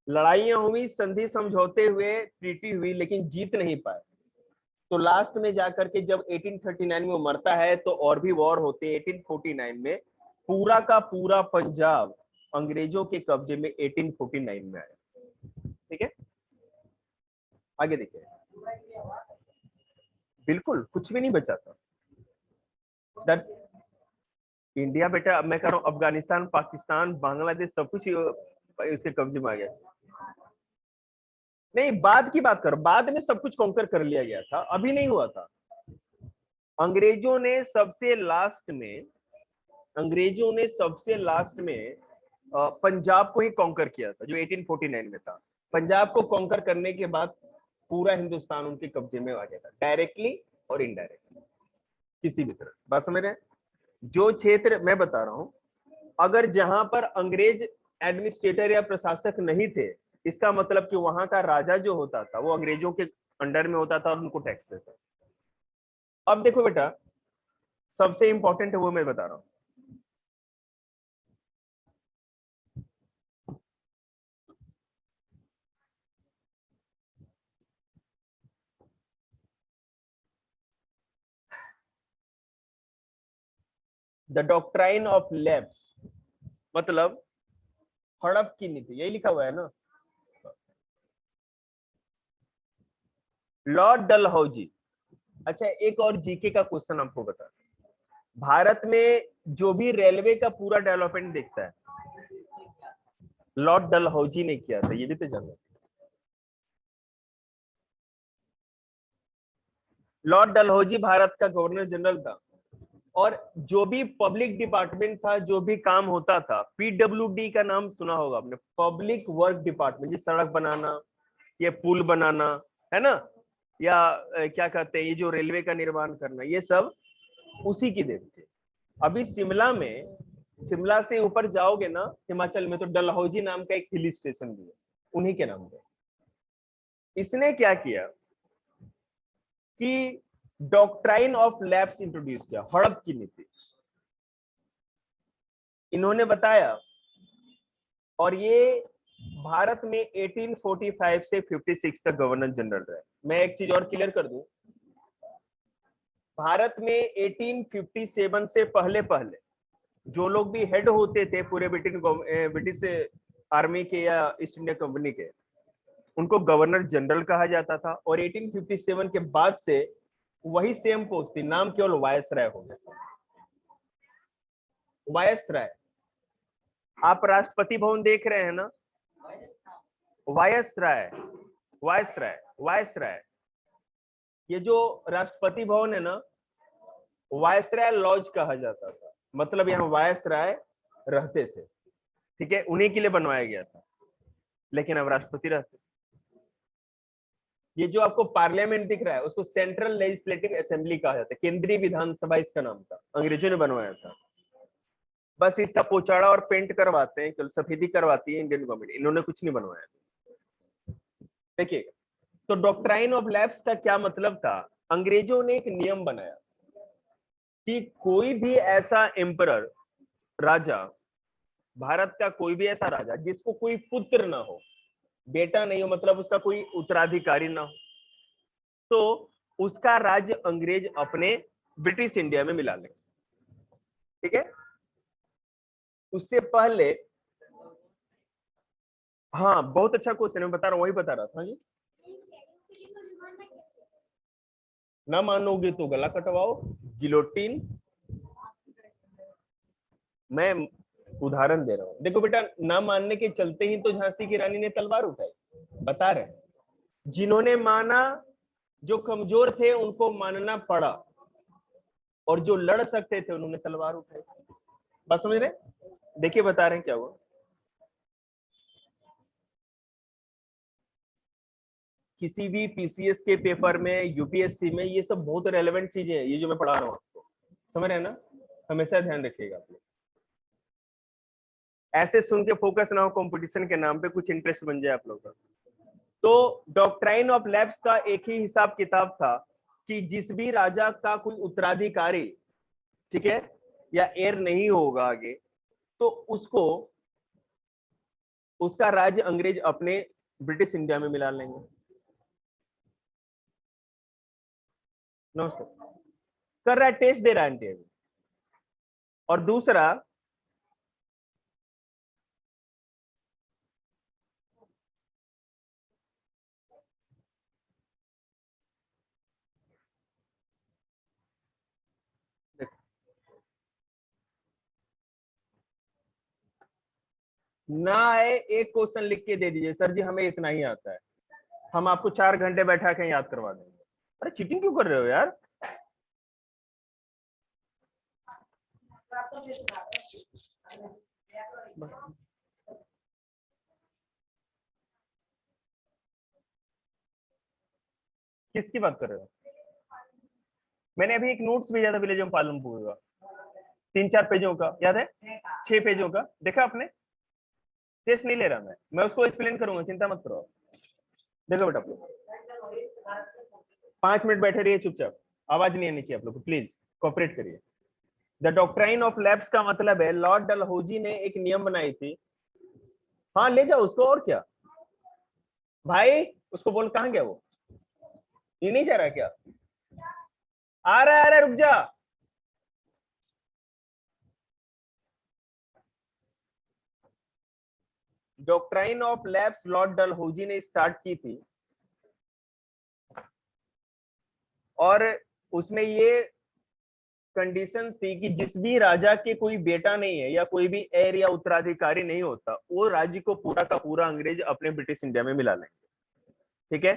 लड़ाइयां हुई, संधि समझौते हुए, ट्रीटी हुई, लेकिन जीत नहीं पाए। तो लास्ट में जाकर के जब 1839 में वो मरता है, तो और भी वॉर होते हैं। 1849 में पूरा का पूरा पंजाब अंग्रेजों के कब्जे में 1849 में आया। ठीक है, आगे देखिए। बिल्कुल कुछ भी नहीं बचा था। इंडिया बेटा, अब मैं कह रहा हूँ अफगानिस्तान, पाकिस्तान, बांग्लादेश, सब कुछ इसके कब्जे में आ गया। नहीं, बाद की बात कर, बाद में सब कुछ कॉन्कर कर लिया गया था, अभी नहीं हुआ था। अंग्रेजों ने सबसे लास्ट में, अंग्रेजों ने सबसे लास्ट में पंजाब को ही कॉन्कर किया था, जो 1849 में था। पंजाब को कॉन्कर करने के बाद पूरा हिंदुस्तान उनके कब्जे में आ गया था, डायरेक्टली और इनडायरेक्टली, किसी भी तरह से। बात समझ रहे हैं? जो क्षेत्र मैं बता रहा हूं, अगर जहां पर अंग्रेज एडमिनिस्ट्रेटर या प्रशासक नहीं थे, इसका मतलब कि वहां का राजा जो होता था वो अंग्रेजों के अंडर में होता था और उनको टैक्स देता था। अब देखो बेटा, सबसे इंपॉर्टेंट है वो मैं बता रहा हूं। द डॉक्ट्राइन ऑफ लैप्स, मतलब हड़प की नीति, यही लिखा हुआ है ना। लॉर्ड डलहौजी। अच्छा, एक और जीके का क्वेश्चन आपको बता, भारत में जो भी रेलवे का पूरा डेवलपमेंट देखता है, लॉर्ड डलहौजी ने किया था, ये भी तो जानो। लॉर्ड डलहौजी भारत का गवर्नर जनरल था, और जो भी पब्लिक डिपार्टमेंट था, जो भी काम होता था, पीडब्ल्यूडी का नाम सुना होगा आपने, पब्लिक वर्क डिपार्टमेंट, जिस सड़क बनाना, ये पुल बनाना, है ना, या क्या कहते हैं, ये जो रेलवे का निर्माण करना, ये सब उसी की देन थे। अभी शिमला में, शिमला से ऊपर जाओगे ना हिमाचल में, तो डलहौजी नाम का एक हिल स्टेशन भी है, उन्हीं के नाम पे। इसने क्या किया कि डॉक्ट्राइन ऑफ लैप्स इंट्रोड्यूस किया, हड़प की नीति इन्होंने बताया। और ये भारत में 1845 से 56 तक गवर्नर जनरल रहे। मैं एक चीज और क्लियर कर दूं, भारत में 1857 से पहले पहले जो लोग भी हेड होते थे पूरे ब्रिटिश आर्मी के या ईस्ट इंडिया कंपनी के, उनको गवर्नर जनरल कहा जाता था। और 1857 के बाद से वही सेम पोस्ट थी, नाम केवल वायसराय हो गया। वायसराय, आप राष्ट्रपति भवन देख रहे हैं ना, वायसराय, वायसराय, वायसराय, ये जो राष्ट्रपति भवन है ना, वायसराय लॉज कहा जाता था, मतलब यहाँ वायसराय रहते थे, ठीक है, उन्हीं के लिए बनवाया गया था, लेकिन अब राष्ट्रपति रहते। ये जो आपको पार्लियामेंट दिख रहा है, उसको सेंट्रल लेजिस्लेटिव असेंबली कहा जाता है, केंद्रीय विधानसभा इसका नाम था, अंग्रेजों ने बनवाया था। बस इसका पोचाड़ा और पेंट करवाते हैं, सफेदी करवाती है इंडियन गवर्नमेंट, इन्होंने कुछ नहीं बनवाया। देखिए, तो डॉक्ट्राइन ऑफ लैप्स का क्या मतलब था, अंग्रेजों ने एक नियम बनाया कि कोई भी ऐसा एम्परर, राजा, भारत का कोई भी ऐसा राजा जिसको कोई पुत्र ना हो, बेटा नहीं हो, मतलब उसका कोई उत्तराधिकारी ना हो, तो उसका राज्य अंग्रेज अपने ब्रिटिश इंडिया में मिला ले। ठीक है, उससे पहले, हाँ बहुत अच्छा क्वेश्चन, मैं बता रहा हूँ, वही बता रहा था जी। ना मानोगे तो गला कटवाओ, गिलोटिन। मैं उदाहरण दे रहा हूं, देखो बेटा, ना मानने के चलते ही तो झांसी की रानी ने तलवार उठाई, बता रहे। जिन्होंने माना, जो कमजोर थे उनको मानना पड़ा, और जो लड़ सकते थे उन्होंने तलवार उठाई। बात समझ रहे? देखिए बता रहे हैं क्या हुआ। किसी भी पीसीएस के पेपर में, यूपीएससी में, ये सब बहुत रेलेवेंट चीजें हैं, ये जो मैं पढ़ा रहा हूँ आपको, समझ रहे हैं ना, हमेशा ध्यान रखिएगा आप लोग। ऐसे सुन के फोकस ना हो कंपटीशन के नाम पे, कुछ इंटरेस्ट बन जाए आप लोग का। तो डॉक्ट्राइन ऑफ लैप्स का एक ही हिसाब किताब था कि जिस भी राजा का कोई उत्तराधिकारी, ठीक है, या एयर नहीं होगा आगे, तो उसको, उसका राज्य अंग्रेज अपने ब्रिटिश इंडिया में मिला लेंगे। नमस्ते, कर रहा है, टेस्ट दे रहा है आंटी। और दूसरा, ना आए एक क्वेश्चन लिख के दे दीजिए, सर जी हमें इतना ही आता है, हम आपको 4 घंटे बैठा के याद करवा देंगे। अरे चीटिंग क्यों कर रहे हो यार? किसकी बात कर रहे हो? मैंने अभी एक नोट्स भेजा था विलेज ऑफ पालमपुर का, 3-4 पेजों का, याद है? 6 पेजों का, देखा आपने? टेस्ट नहीं ले रहा मैं उसको एक्सप्लेन करूंगा, चिंता मत करो। देखो बेटा, 5 मिनट बैठे रहिए चुपचाप, आवाज नहीं आनी चाहिए आप लोग को, प्लीज कोऑपरेट करिए। द डॉक्ट्राइन ऑफ लैप्स का मतलब है लॉर्ड डलहौजी ने एक नियम बनाई थी। हाँ ले जाओ उसको, और क्या भाई, उसको बोल कहां गया वो, ये नहीं जा रहा क्या, आ रहा है रुक जा। Doctrine of lapse Lord Dalhousie ने स्टार्ट की थी, और उसमें ये कंडीशन थी कि जिस भी राजा के कोई बेटा नहीं है या कोई भी हेir या उत्तराधिकारी नहीं होता, वो राज्य को पूरा का पूरा अंग्रेज अपने ब्रिटिश इंडिया में मिला लेंगे। ठीक है,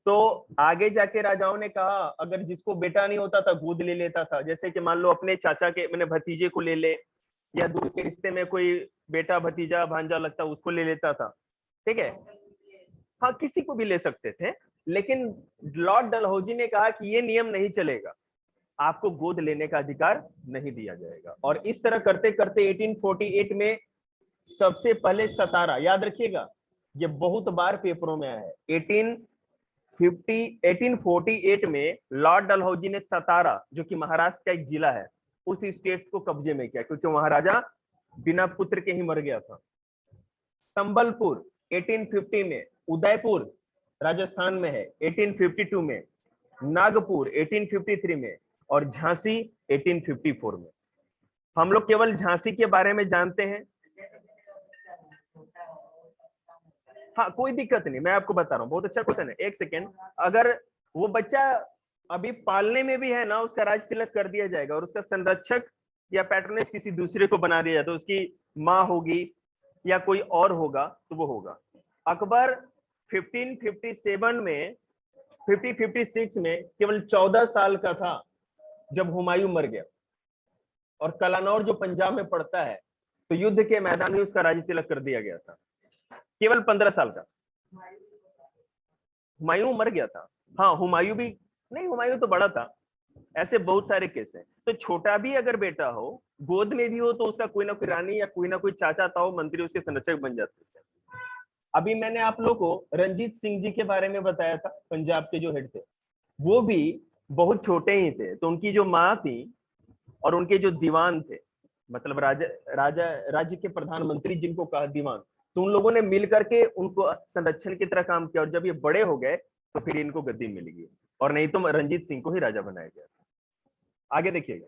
तो आगे जाके राजाओं ने कहा अगर जिसको बेटा नहीं होता था गोद ले लेता था, जैसे कि मान लो अपने चाचा के मैंने भतीजे को ले ले, या दूर के रिश्ते में कोई बेटा भतीजा भांजा लगता उसको ले लेता था। ठीक है, हाँ किसी को भी ले सकते थे, लेकिन लॉर्ड डलहौजी ने कहा कि ये नियम नहीं चलेगा, आपको गोद लेने का अधिकार नहीं दिया जाएगा। और इस तरह करते करते 1848 में सबसे पहले सतारा, याद रखिएगा ये बहुत बार पेपरों में आया है, 1848 में लॉर्ड डलहौजी ने सतारा जो कि महाराष्ट्र का एक जिला है उस स्टेट को कब्जे में किया, क्योंकि महाराजा बिना पुत्र के ही मर गया था। संबलपुर 1850 में, उदयपुर राजस्थान में है 1852 में, नागपुर 1853 में, और झांसी 1854 में। हम लोग केवल झांसी के बारे में जानते हैं। हाँ कोई दिक्कत नहीं, मैं आपको बता रहा हूँ, बहुत अच्छा क्वेश्चन है। एक सेकेंड, अगर वो बच्चा अभी पालने में भी है ना, उसका राज तिलक कर दिया जाएगा और उसका संरक्षक या पैटर्नेज किसी दूसरे को बना दिया जाए, तो उसकी माँ होगी या कोई और होगा तो वो होगा। अकबर 1557 में 1556 में केवल 14 साल का था जब हुमायूं मर गया, और कलानौर जो पंजाब में पड़ता है, तो युद्ध के मैदान में उसका राज तिलक कर दिया गया था, केवल 15 साल का। हुमायूं मर गया था, हाँ हुमायूं भी नहीं, हुमायूं तो बड़ा था। ऐसे बहुत सारे केस हैं। तो छोटा भी अगर बेटा हो, गोद में भी हो, तो उसका कोई ना कोई रानी या कोई ना कोई चाचा ताऊ मंत्री उसके संरक्षक बन जाते हैं। अभी मैंने आप लोगों को रणजीत सिंह जी के बारे में बताया था, पंजाब के जो हेड थे, वो भी बहुत छोटे ही थे, तो उनकी जो माँ थी और उनके जो दीवान थे, मतलब राज्य के प्रधानमंत्री जिनको कहा दीवान, तो उन लोगों ने मिल करके उनको संरक्षण की तरह काम किया, और जब ये बड़े हो गए तो फिर इनको गद्दी मिल गई, और नहीं तो रणजीत सिंह को ही राजा बनाया गया। आगे देखिएगा,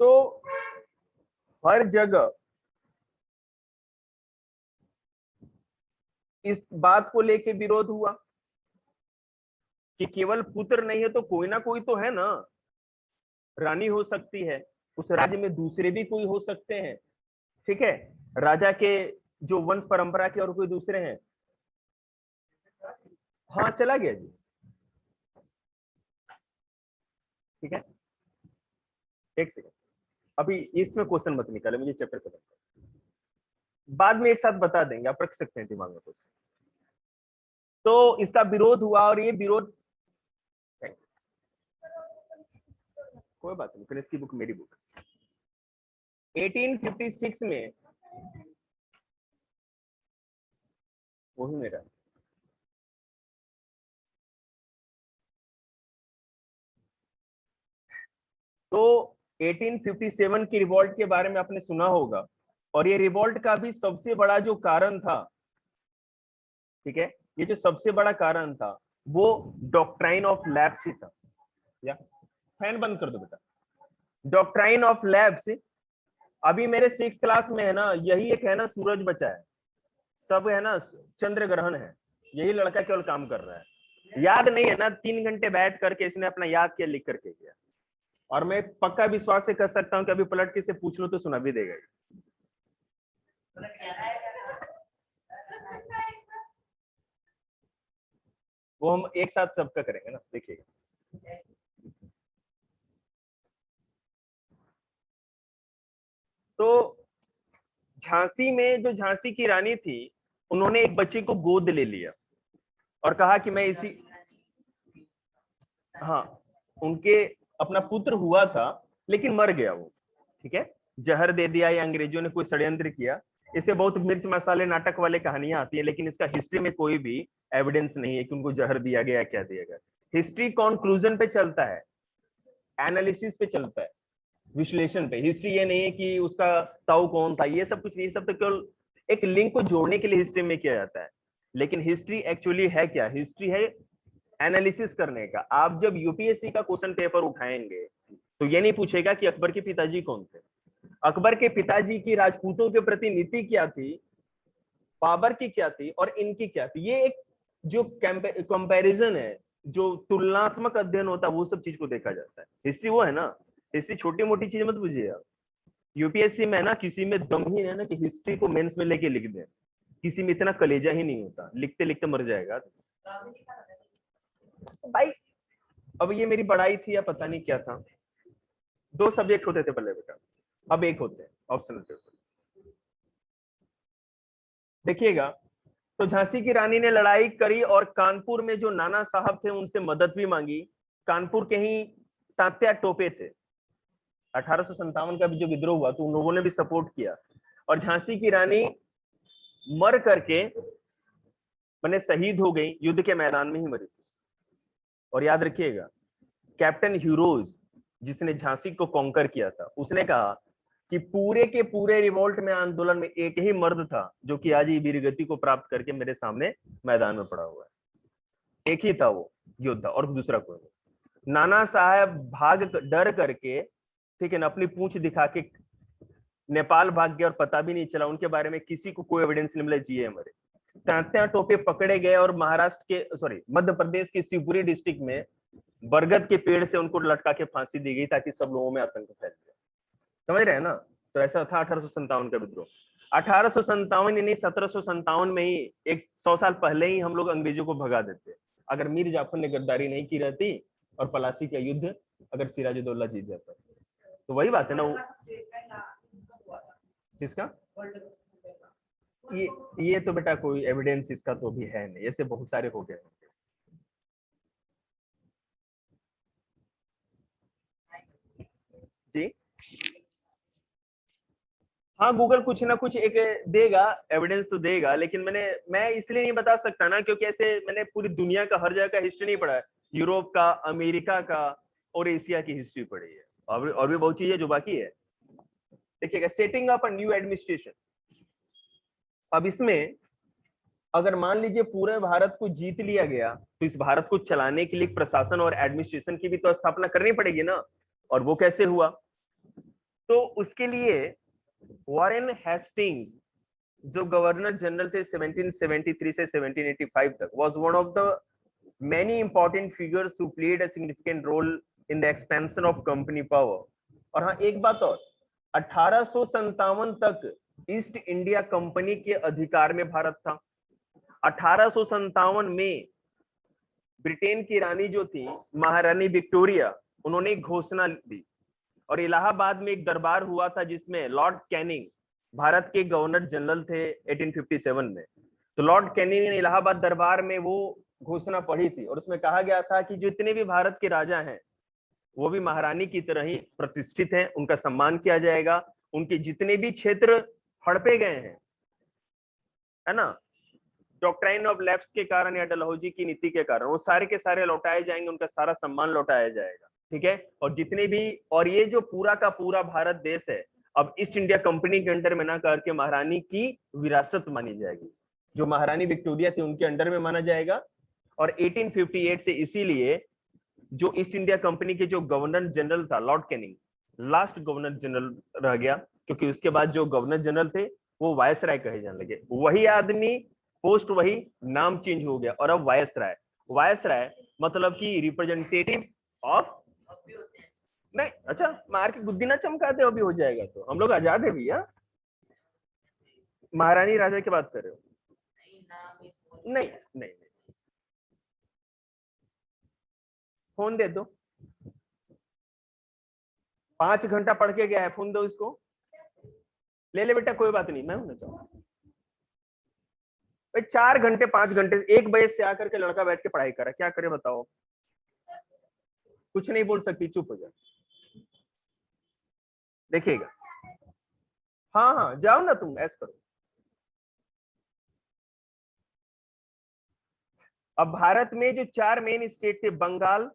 तो हर जगह इस बात को लेके विरोध हुआ कि केवल पुत्र नहीं है तो कोई ना कोई तो है ना, रानी हो सकती है, उस राज्य में दूसरे भी कोई हो सकते हैं। ठीक है, राजा के जो वंश परंपरा के और कोई दूसरे हैं। हाँ चला गया जी, ठीक है, एक सेकंड, अभी इसमें क्वेश्चन मत निकाले, मुझे चैप्टर खत्म कर, बाद में एक साथ बता देंगे, आप रख सकते हैं दिमाग में कुछ। तो इसका विरोध हुआ, और ये विरोध कोई बात नहीं, फिर इसकी बुक मेरी बुक 1856 में, वही मेरा, तो 1857 की रिवॉल्ट के बारे में आपने सुना होगा, और ये रिवॉल्ट का भी सबसे बड़ा जो कारण था, ठीक है, ये जो सबसे बड़ा कारण था वो डॉक्ट्राइन ऑफ लैप्स ही था। या फैन बंद कर दो बेटा। डॉक्ट्राइन ऑफ लैप्स अभी मेरे 6 क्लास में है ना, यही एक है ना, सूरज बचा है, सब है ना चंद्र ग्रहण है, यही लड़का केवल काम कर रहा है, याद नहीं है ना, 3 घंटे बैठ करके इसने अपना याद किया, लिख करके किया, और मैं पक्का विश्वास से कर सकता हूं कि अभी पलट के से पूछ लो तो सुना भी देगा। वो हम एक साथ सबका करेंगे ना, देखिएगा। तो झांसी में जो झांसी की रानी थी, उन्होंने एक बच्चे को गोद ले लिया और कहा कि मैं इसी, हाँ उनके अपना पुत्र हुआ था लेकिन मर गया वो, ठीक है, जहर दे दिया या अंग्रेजों ने कोई षड्यंत्र किया, इसे बहुत मिर्च मसाले नाटक वाले कहानियां आती है, लेकिन इसका हिस्ट्री में कोई भी एविडेंस नहीं है कि उनको जहर दिया गया क्या दिया गया। हिस्ट्री कंक्लूजन पे चलता है, एनालिसिस पे चलता है, विश्लेषण पे। हिस्ट्री ये नहीं है कि उसका ताऊ कौन था, ये सब कुछ नहीं, सब तो केवल एक लिंक को जोड़ने के लिए हिस्ट्री में किया जाता है। लेकिन हिस्ट्री एक्चुअली है क्या? हिस्ट्री है एनालिसिस करने का। आप जब यूपीएससी का क्वेश्चन पेपर उठाएंगे तो ये नहीं पूछेगा कि अकबर के पिताजी कौन थे, अकबर के पिताजी की राजपूतों के प्रति नीति क्या थी, बाबर की क्या थी और इनकी क्या थी। ये एक जो कंपैरिजन है, जो तुलनात्मक अध्ययन होता है, वो सब चीज को देखा जाता है। हिस्ट्री वो है ना, हिस्ट्री छोटी मोटी चीज मत बुझिए आप। यूपीएससी में ना किसी में दम ही है ना कि हिस्ट्री को मेंस में लेके लिख दे, किसी में इतना कलेजा ही नहीं होता, लिखते लिखते मर जाएगा भाई। अब ये मेरी पढ़ाई थी या पता नहीं क्या था, 2 सब्जेक्ट होते थे पहले बेटा, अब 1 होते हैं ऑप्शनल पेपर। देखिएगा, तो झांसी की रानी ने लड़ाई करी और कानपुर में जो नाना साहब थे उनसे मदद भी मांगी। कानपुर के ही तात्या टोपे थे, 1857 का भी जो विद्रोह हुआ तो उन लोगों ने भी सपोर्ट किया। और झांसी की रानी मर करके मैंने शहीद हो गई, युद्ध के मैदान में ही मरी थी। और याद रखिएगा, कैप्टन ह्यूरोज जिसने झांसी को कॉन्कर किया था, उसने कहा कि पूरे के पूरे रिवोल्ट में, आंदोलन में एक ही मर्द था जो कि आज वीरगति को प्राप्त करके मेरे सामने मैदान में पड़ा हुआ है। एक ही था वो योद्धा, और दूसरा कोई नहीं। नाना साहब भाग डर करके, ठीक है ना, अपनी पूंछ दिखा के नेपाल भाग गए और पता भी नहीं चला, उनके बारे में किसी को कोई एविडेंस नहीं मिला, जिए मरे। तात्या टोपे पकड़े गए और महाराष्ट्र के, सॉरी, मध्य प्रदेश की शिवपुरी डिस्ट्रिक्ट में बरगद के पेड़ से उनको लटका के फांसी दी गई ताकि सब लोगों में आतंक फैल जाए। समझ रहे हैं ना? तो ऐसा था 1857 का विद्रोह। 1857 यानी 1757 में ही, 100 साल पहले ही हम लोग अंग्रेजों को भगा देते अगर मीर जाफर ने गद्दारी नहीं की रहती और पलासी का युद्ध अगर सिराजुद्दौला जीत जाता। तो वही बात है ना, वो किसका, ये तो बेटा कोई एविडेंस इसका तो भी है नहीं, ऐसे बहुत सारे हो गए। जी हाँ, गूगल कुछ ना कुछ एक देगा, एविडेंस तो देगा, लेकिन मैं इसलिए नहीं बता सकता ना क्योंकि ऐसे मैंने पूरी दुनिया का हर जगह का हिस्ट्री नहीं पढ़ा है। यूरोप का, अमेरिका का और एशिया की हिस्ट्री पढ़ी है, और भी बहुत चीजें जो बाकी है। देखिएगा, setting up a new administration. अब इसमें अगर मान लीजिए पूरे भारत को जीत लिया गया तो इस भारत को चलाने के लिए प्रशासन और एडमिनिस्ट्रेशन की भी तो स्थापना करनी पड़ेगी ना। और वो कैसे हुआ? तो उसके लिए वॉरेन हेस्टिंग्स जो गवर्नर जनरल थे 1773 से 1785 तक, was one of the many important figures who played a significant role in the expansion of company power। और हाँ, एक बात और, 1857 तक ईस्ट इंडिया कंपनी के अधिकार में भारत था। 1857 में ब्रिटेन की रानी जो थी महारानी विक्टोरिया, उन्होंने एक घोषणा दी और इलाहाबाद में एक दरबार हुआ था जिसमें लॉर्ड कैनिंग भारत के गवर्नर जनरल थे 1857 में। तो लॉर्ड कैनिंग ने इलाहाबाद दरबार में वो घोषणा पढ़ी थी और उसमें कहा गया था कि जितने भी भारत के राजा हैं वो भी महारानी की तरह ही प्रतिष्ठित हैं, उनका सम्मान किया जाएगा। उनके जितने भी क्षेत्र हड़पे गए हैं, है ना, डॉक्ट्राइन ऑफ लैप्स के कारण या डलहौजी की नीति के कारण, वो सारे के सारे लौटाए जाएंगे, उनका सारा सम्मान लौटाया जाएगा। ठीक है, और जितने भी, और ये जो पूरा का पूरा भारत देश है अब ईस्ट इंडिया कंपनी के अंडर में ना करके महारानी की विरासत मानी जाएगी। जो महारानी विक्टोरिया थी उनके अंडर में माना जाएगा। और 1858 से इसीलिए जो ईस्ट इंडिया कंपनी के जो गवर्नर जनरल था Lord Canning, last governor general रह गया, क्योंकि उसके बाद जो गवर्नर जनरल थे वो वायसराय कहे जाने लगे। वही आदमी, पोस्ट वही, नाम चेंज हो गया और अब वायसराय। वायसराय मतलब कि रिप्रेजेंटेटिव ऑफ, नहीं, अच्छा, मार के गुद्दी ना चमका दे, अभी हो जाएगा तो हम लोग आजाद है भैया। महारानी राजा की बात कर रहे हो? नहीं नहीं नहीं, फोन दे दो, 5 घंटा पढ़ के गया है, फोन दो इसको, ले ले बेटा, कोई बात नहीं, मैं हूं ना, चाहूँ 4 घंटे 5 घंटे 1 बजे से आकर के लड़का बैठ के पढ़ाई करा, क्या करे बताओ? कुछ नहीं बोल सकती, चुप हो जाओ। देखिएगा, हाँ हाँ, जाओ ना तुम, ऐसा करो। अब भारत में जो 4 मेन स्टेट थे, बंगाल,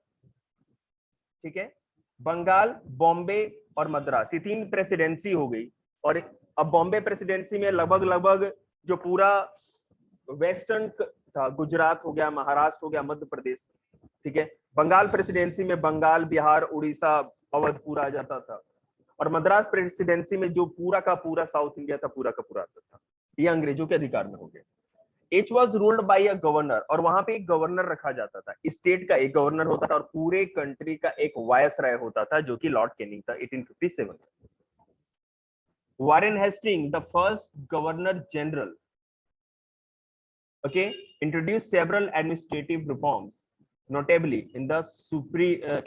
ठीक है, बंगाल, बॉम्बे और मद्रास, ये 3 प्रेसिडेंसी हो गई। और अब बॉम्बे प्रेसिडेंसी में लगभग लगभग जो पूरा वेस्टर्न था, गुजरात हो गया, महाराष्ट्र हो गया, मध्य प्रदेश, ठीक है। बंगाल प्रेसिडेंसी में बंगाल, बिहार, उड़ीसा, अवध पूरा आ जाता था। और मद्रास प्रेसिडेंसी में जो पूरा का पूरा साउथ इंडिया था, पूरा का पूरा आता था। ये अंग्रेजों के अधिकार में हो गया। It was ruled by a governor, और वहां पे एक गवर्नर रखा जाता था, स्टेट का एक गवर्नर होता था, और पूरे कंट्री का एक वायसराय होता था, जो कि लॉर्ड कैनिंग था 1857। Warren Hastings, the first governor general, okay, introduced several administrative reforms, notably in the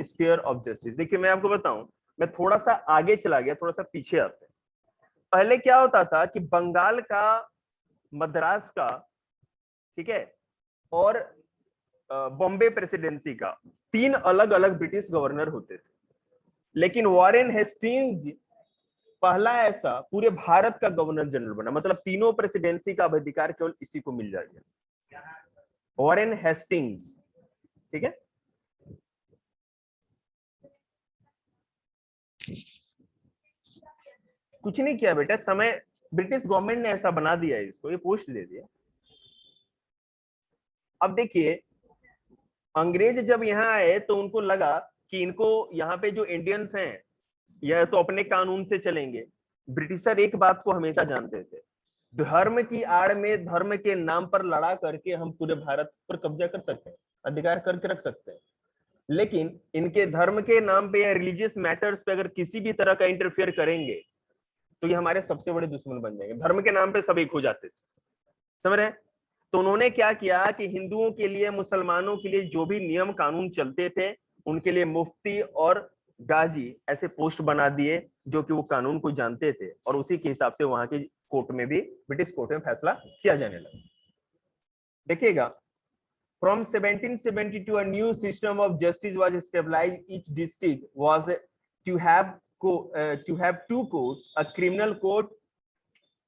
sphere of justice। देखिए मैं आपको बताऊं, मैं थोड़ा सा आगे चला गया, थोड़ा सा पीछे आते हैं। पहले क्या होता था कि बंगाल का, मद्रास का, ठीक है, और बॉम्बे प्रेसिडेंसी का 3 अलग अलग ब्रिटिश गवर्नर होते थे। लेकिन वॉरेन हेस्टिंग्स पहला ऐसा पूरे भारत का गवर्नर जनरल बना, मतलब तीनों प्रेसिडेंसी का अधिकार केवल इसी को मिल जाएगा, वॉरेन हेस्टिंग्स, ठीक है। कुछ नहीं किया बेटा, समय ब्रिटिश गवर्नमेंट ने ऐसा बना दिया है, इसको ये पोस्ट दे दिया। अब देखिए, अंग्रेज जब यहाँ आए तो उनको लगा कि इनको यहाँ पे जो इंडियंस हैं यह तो अपने कानून से चलेंगे। ब्रिटिशर एक बात को हमेशा जानते थे, धर्म की आड़ में, धर्म के नाम पर लड़ा करके हम पूरे भारत पर कब्जा कर सकते हैं, अधिकार करके रख सकते हैं। लेकिन इनके धर्म के नाम पे या रिलीजियस मैटर्स पे अगर किसी भी तरह का इंटरफेयर करेंगे तो ये हमारे सबसे बड़े दुश्मन बन जाएंगे। धर्म के नाम पे सब एक हो जाते थे, समझ रहे हैं। तो उन्होंने क्या किया कि हिंदुओं के लिए, मुसलमानों के लिए जो भी नियम कानून चलते थे, उनके लिए मुफ्ती और गाजी ऐसे पोस्ट बना दिए जो कि वो कानून को जानते थे, और उसी के हिसाब से वहां के कोर्ट में भी, ब्रिटिश कोर्ट में फैसला किया जाने लगा। देखिएगा, from 1772 a new system of justice was established. Each district was to have 2 courts, a criminal court,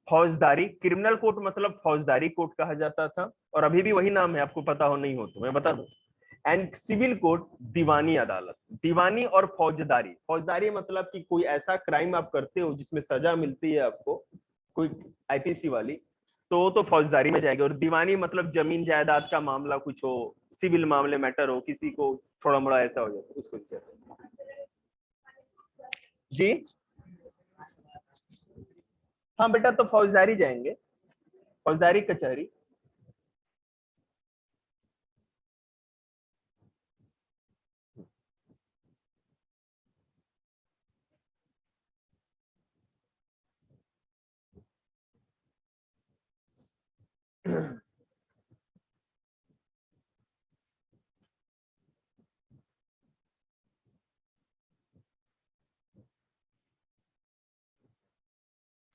फौजदारी, क्रिमिनल कोर्ट मतलब फौजदारी कोर्ट कहा जाता था, और अभी भी वही नाम है, आपको पता हो नहीं हो तो मैं बता दूं, एंड सिविल कोर्ट, दीवानी अदालत। दीवानी और फौजदारी, फौजदारी मतलब कि कोई ऐसा क्राइम आप करते हो जिसमें सजा मिलती है आपको, कोई आईपीसी वाली, तो फौजदारी में जाएगा। और दीवानी मतलब जमीन जायदाद का मामला कुछ हो, सिविल मामले मैटर हो, किसी को थोड़ा मोड़ा ऐसा हो जाता है, उसको कहते हैं जी। हाँ बेटा, तो फौजदारी जाएंगे, फौजदारी कचहरी।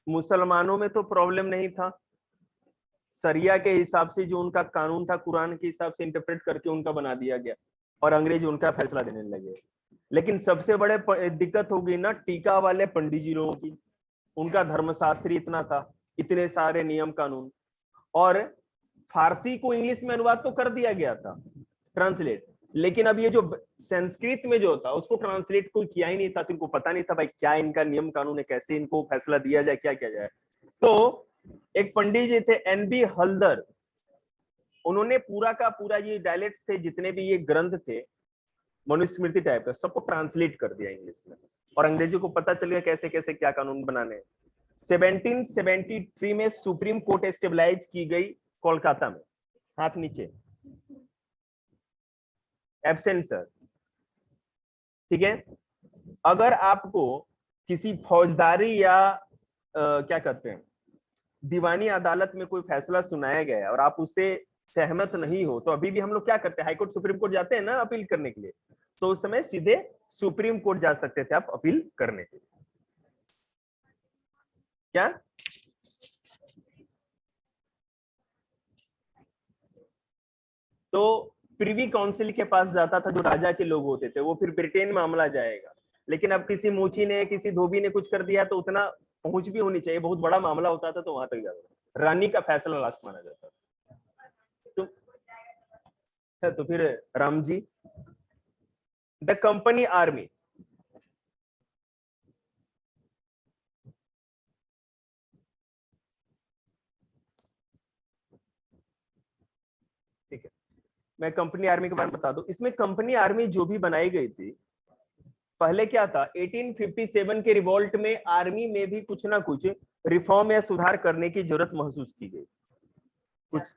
मुसलमानों में तो प्रॉब्लम नहीं था, सरिया के हिसाब से जो उनका कानून था, कुरान के हिसाब से इंटरप्रेट करके उनका बना दिया गया, और अंग्रेज उनका फैसला देने लगे। लेकिन सबसे बड़े दिक्कत होगी ना टीका वाले पंडित जी लोगों की, उनका धर्मशास्त्री इतना था, इतने सारे नियम कानून, और फारसी को इंग्लिश में अनुवाद तो कर दिया गया था, ट्रांसलेट, लेकिन अब ये जो संस्कृत में जो था उसको ट्रांसलेट कोई किया ही नहीं था, तो इनको पता नहीं था भाई क्या इनका नियम कानून है, कैसे इनको फैसला दिया जाए, क्या किया जाए। तो एक पंडित जी थे NB हल्दर, उन्होंने पूरा का पूरा ये डायलेक्ट से जितने भी ये ग्रंथ थे मनुस्मृति टाइप का, सबको ट्रांसलेट कर दिया इंग्लिश में, और अंग्रेजों को पता चल गया कैसे कैसे क्या कानून बनाने हैं। 1773 में सुप्रीम कोर्ट स्टेबलाइज की गई कोलकाता में, हाथ नीचे, एब्सेंट सर, ठीक है। अगर आपको किसी फौजदारी या क्या कहते हैं दीवानी अदालत में कोई फैसला सुनाया गया और आप उससे सहमत नहीं हो, तो अभी भी हम लोग क्या करते हैं, हाईकोर्ट सुप्रीम कोर्ट जाते हैं ना अपील करने के लिए, तो उस समय सीधे सुप्रीम कोर्ट जा सकते थे आप अपील करने के लिए। क्या तो प्रिवी काउंसिल के पास जाता था, जो राजा के लोग होते थे, वो फिर ब्रिटेन मामला जाएगा। लेकिन अब किसी मूची ने, किसी धोबी ने कुछ कर दिया तो उतना पहुंच भी होनी चाहिए, बहुत बड़ा मामला होता था तो वहां तक जाता था, रानी का फैसला लास्ट माना जाता था। तो है तो फिर Ram ji. The company army, ठीक है, मैं कंपनी आर्मी के बारे में बता दूं। इसमें कंपनी आर्मी जो भी बनाई गई थी, पहले क्या था, 1857 के रिवॉल्ट में आर्मी में भी कुछ ना कुछ रिफॉर्म या सुधार करने की जरूरत महसूस की गई। कुछ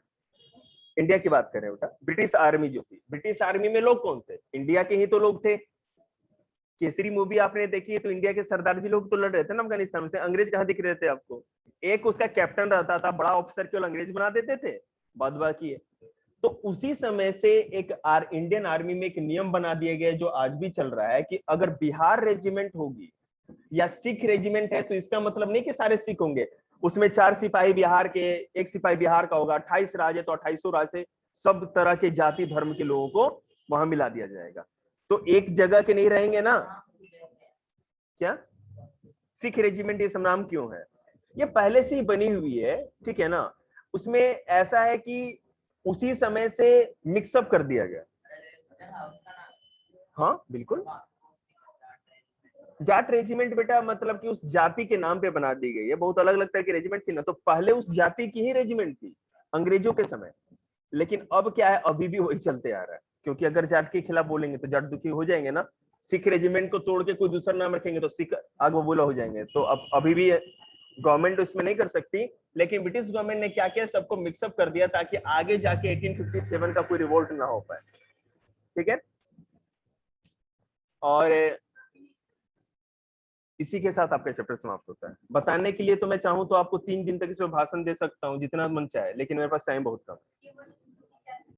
इंडिया की बात करें बेटा, ब्रिटिश आर्मी जो थी, ब्रिटिश आर्मी में लोग कौन थे, इंडिया के ही तो लोग थे। केसरी मूवी आपने देखी है तो इंडिया के सरदार जी लोग तो लड़ रहे थे ना अफगानिस्तान से, अंग्रेज कहाँ दिख रहे थे आपको। एक उसका कैप्टन रहता था, बड़ा ऑफिसर केवल अंग्रेज बना देते थे, बाद बाकी है। तो उसी समय से एक इंडियन आर्मी में एक नियम बना दिया गया जो आज भी चल रहा है कि अगर बिहार रेजिमेंट होगी या सिख रेजिमेंट है तो इसका मतलब नहीं कि सारे सिख होंगे, उसमें 4 सिपाही बिहार के, एक सिपाही बिहार का होगा, 28 राज है तो 28 राज से सब तरह के जाति धर्म के लोगों को वहां मिला दिया जाएगा। तो एक जगह के नहीं रहेंगे ना। क्या सिख रेजिमेंट ये सब नाम क्यों है, ये पहले से ही बनी हुई है, ठीक है ना। उसमें ऐसा है कि उसी समय से मिक्सअप कर दिया गया। हाँ बिल्कुल, जाट रेजिमेंट बेटा मतलब कि उस जाति के नाम पे बना दी गई है, बहुत अलग लगता है कि रेजिमेंट थी ना, तो पहले उस जाति की ही रेजिमेंट थी अंग्रेजों के समय। लेकिन अब क्या है, अभी भी वही चलते आ रहा है, क्योंकि अगर जाट के खिलाफ बोलेंगे तो जाट दुखी हो जाएंगे ना। सिख रेजिमेंट को तोड़ के कोई दूसरा नाम रखेंगे तो सिख आग बबूला हो जाएंगे। तो अब अभी भी गवर्नमेंट उसमें नहीं कर सकती, लेकिन ब्रिटिश गवर्नमेंट ने क्या किया, सबको मिक्सअप कर दिया ताकि आगे जाके 1857 का कोई रिवोल्ट ना हो पाए, ठीक है। और इसी के साथ आपका चैप्टर समाप्त होता है। बताने के लिए तो मैं चाहूं तो आपको 3 दिन तक इसमें भाषण दे सकता हूं जितना मन चाहे, लेकिन मेरे पास टाइम बहुत कम है।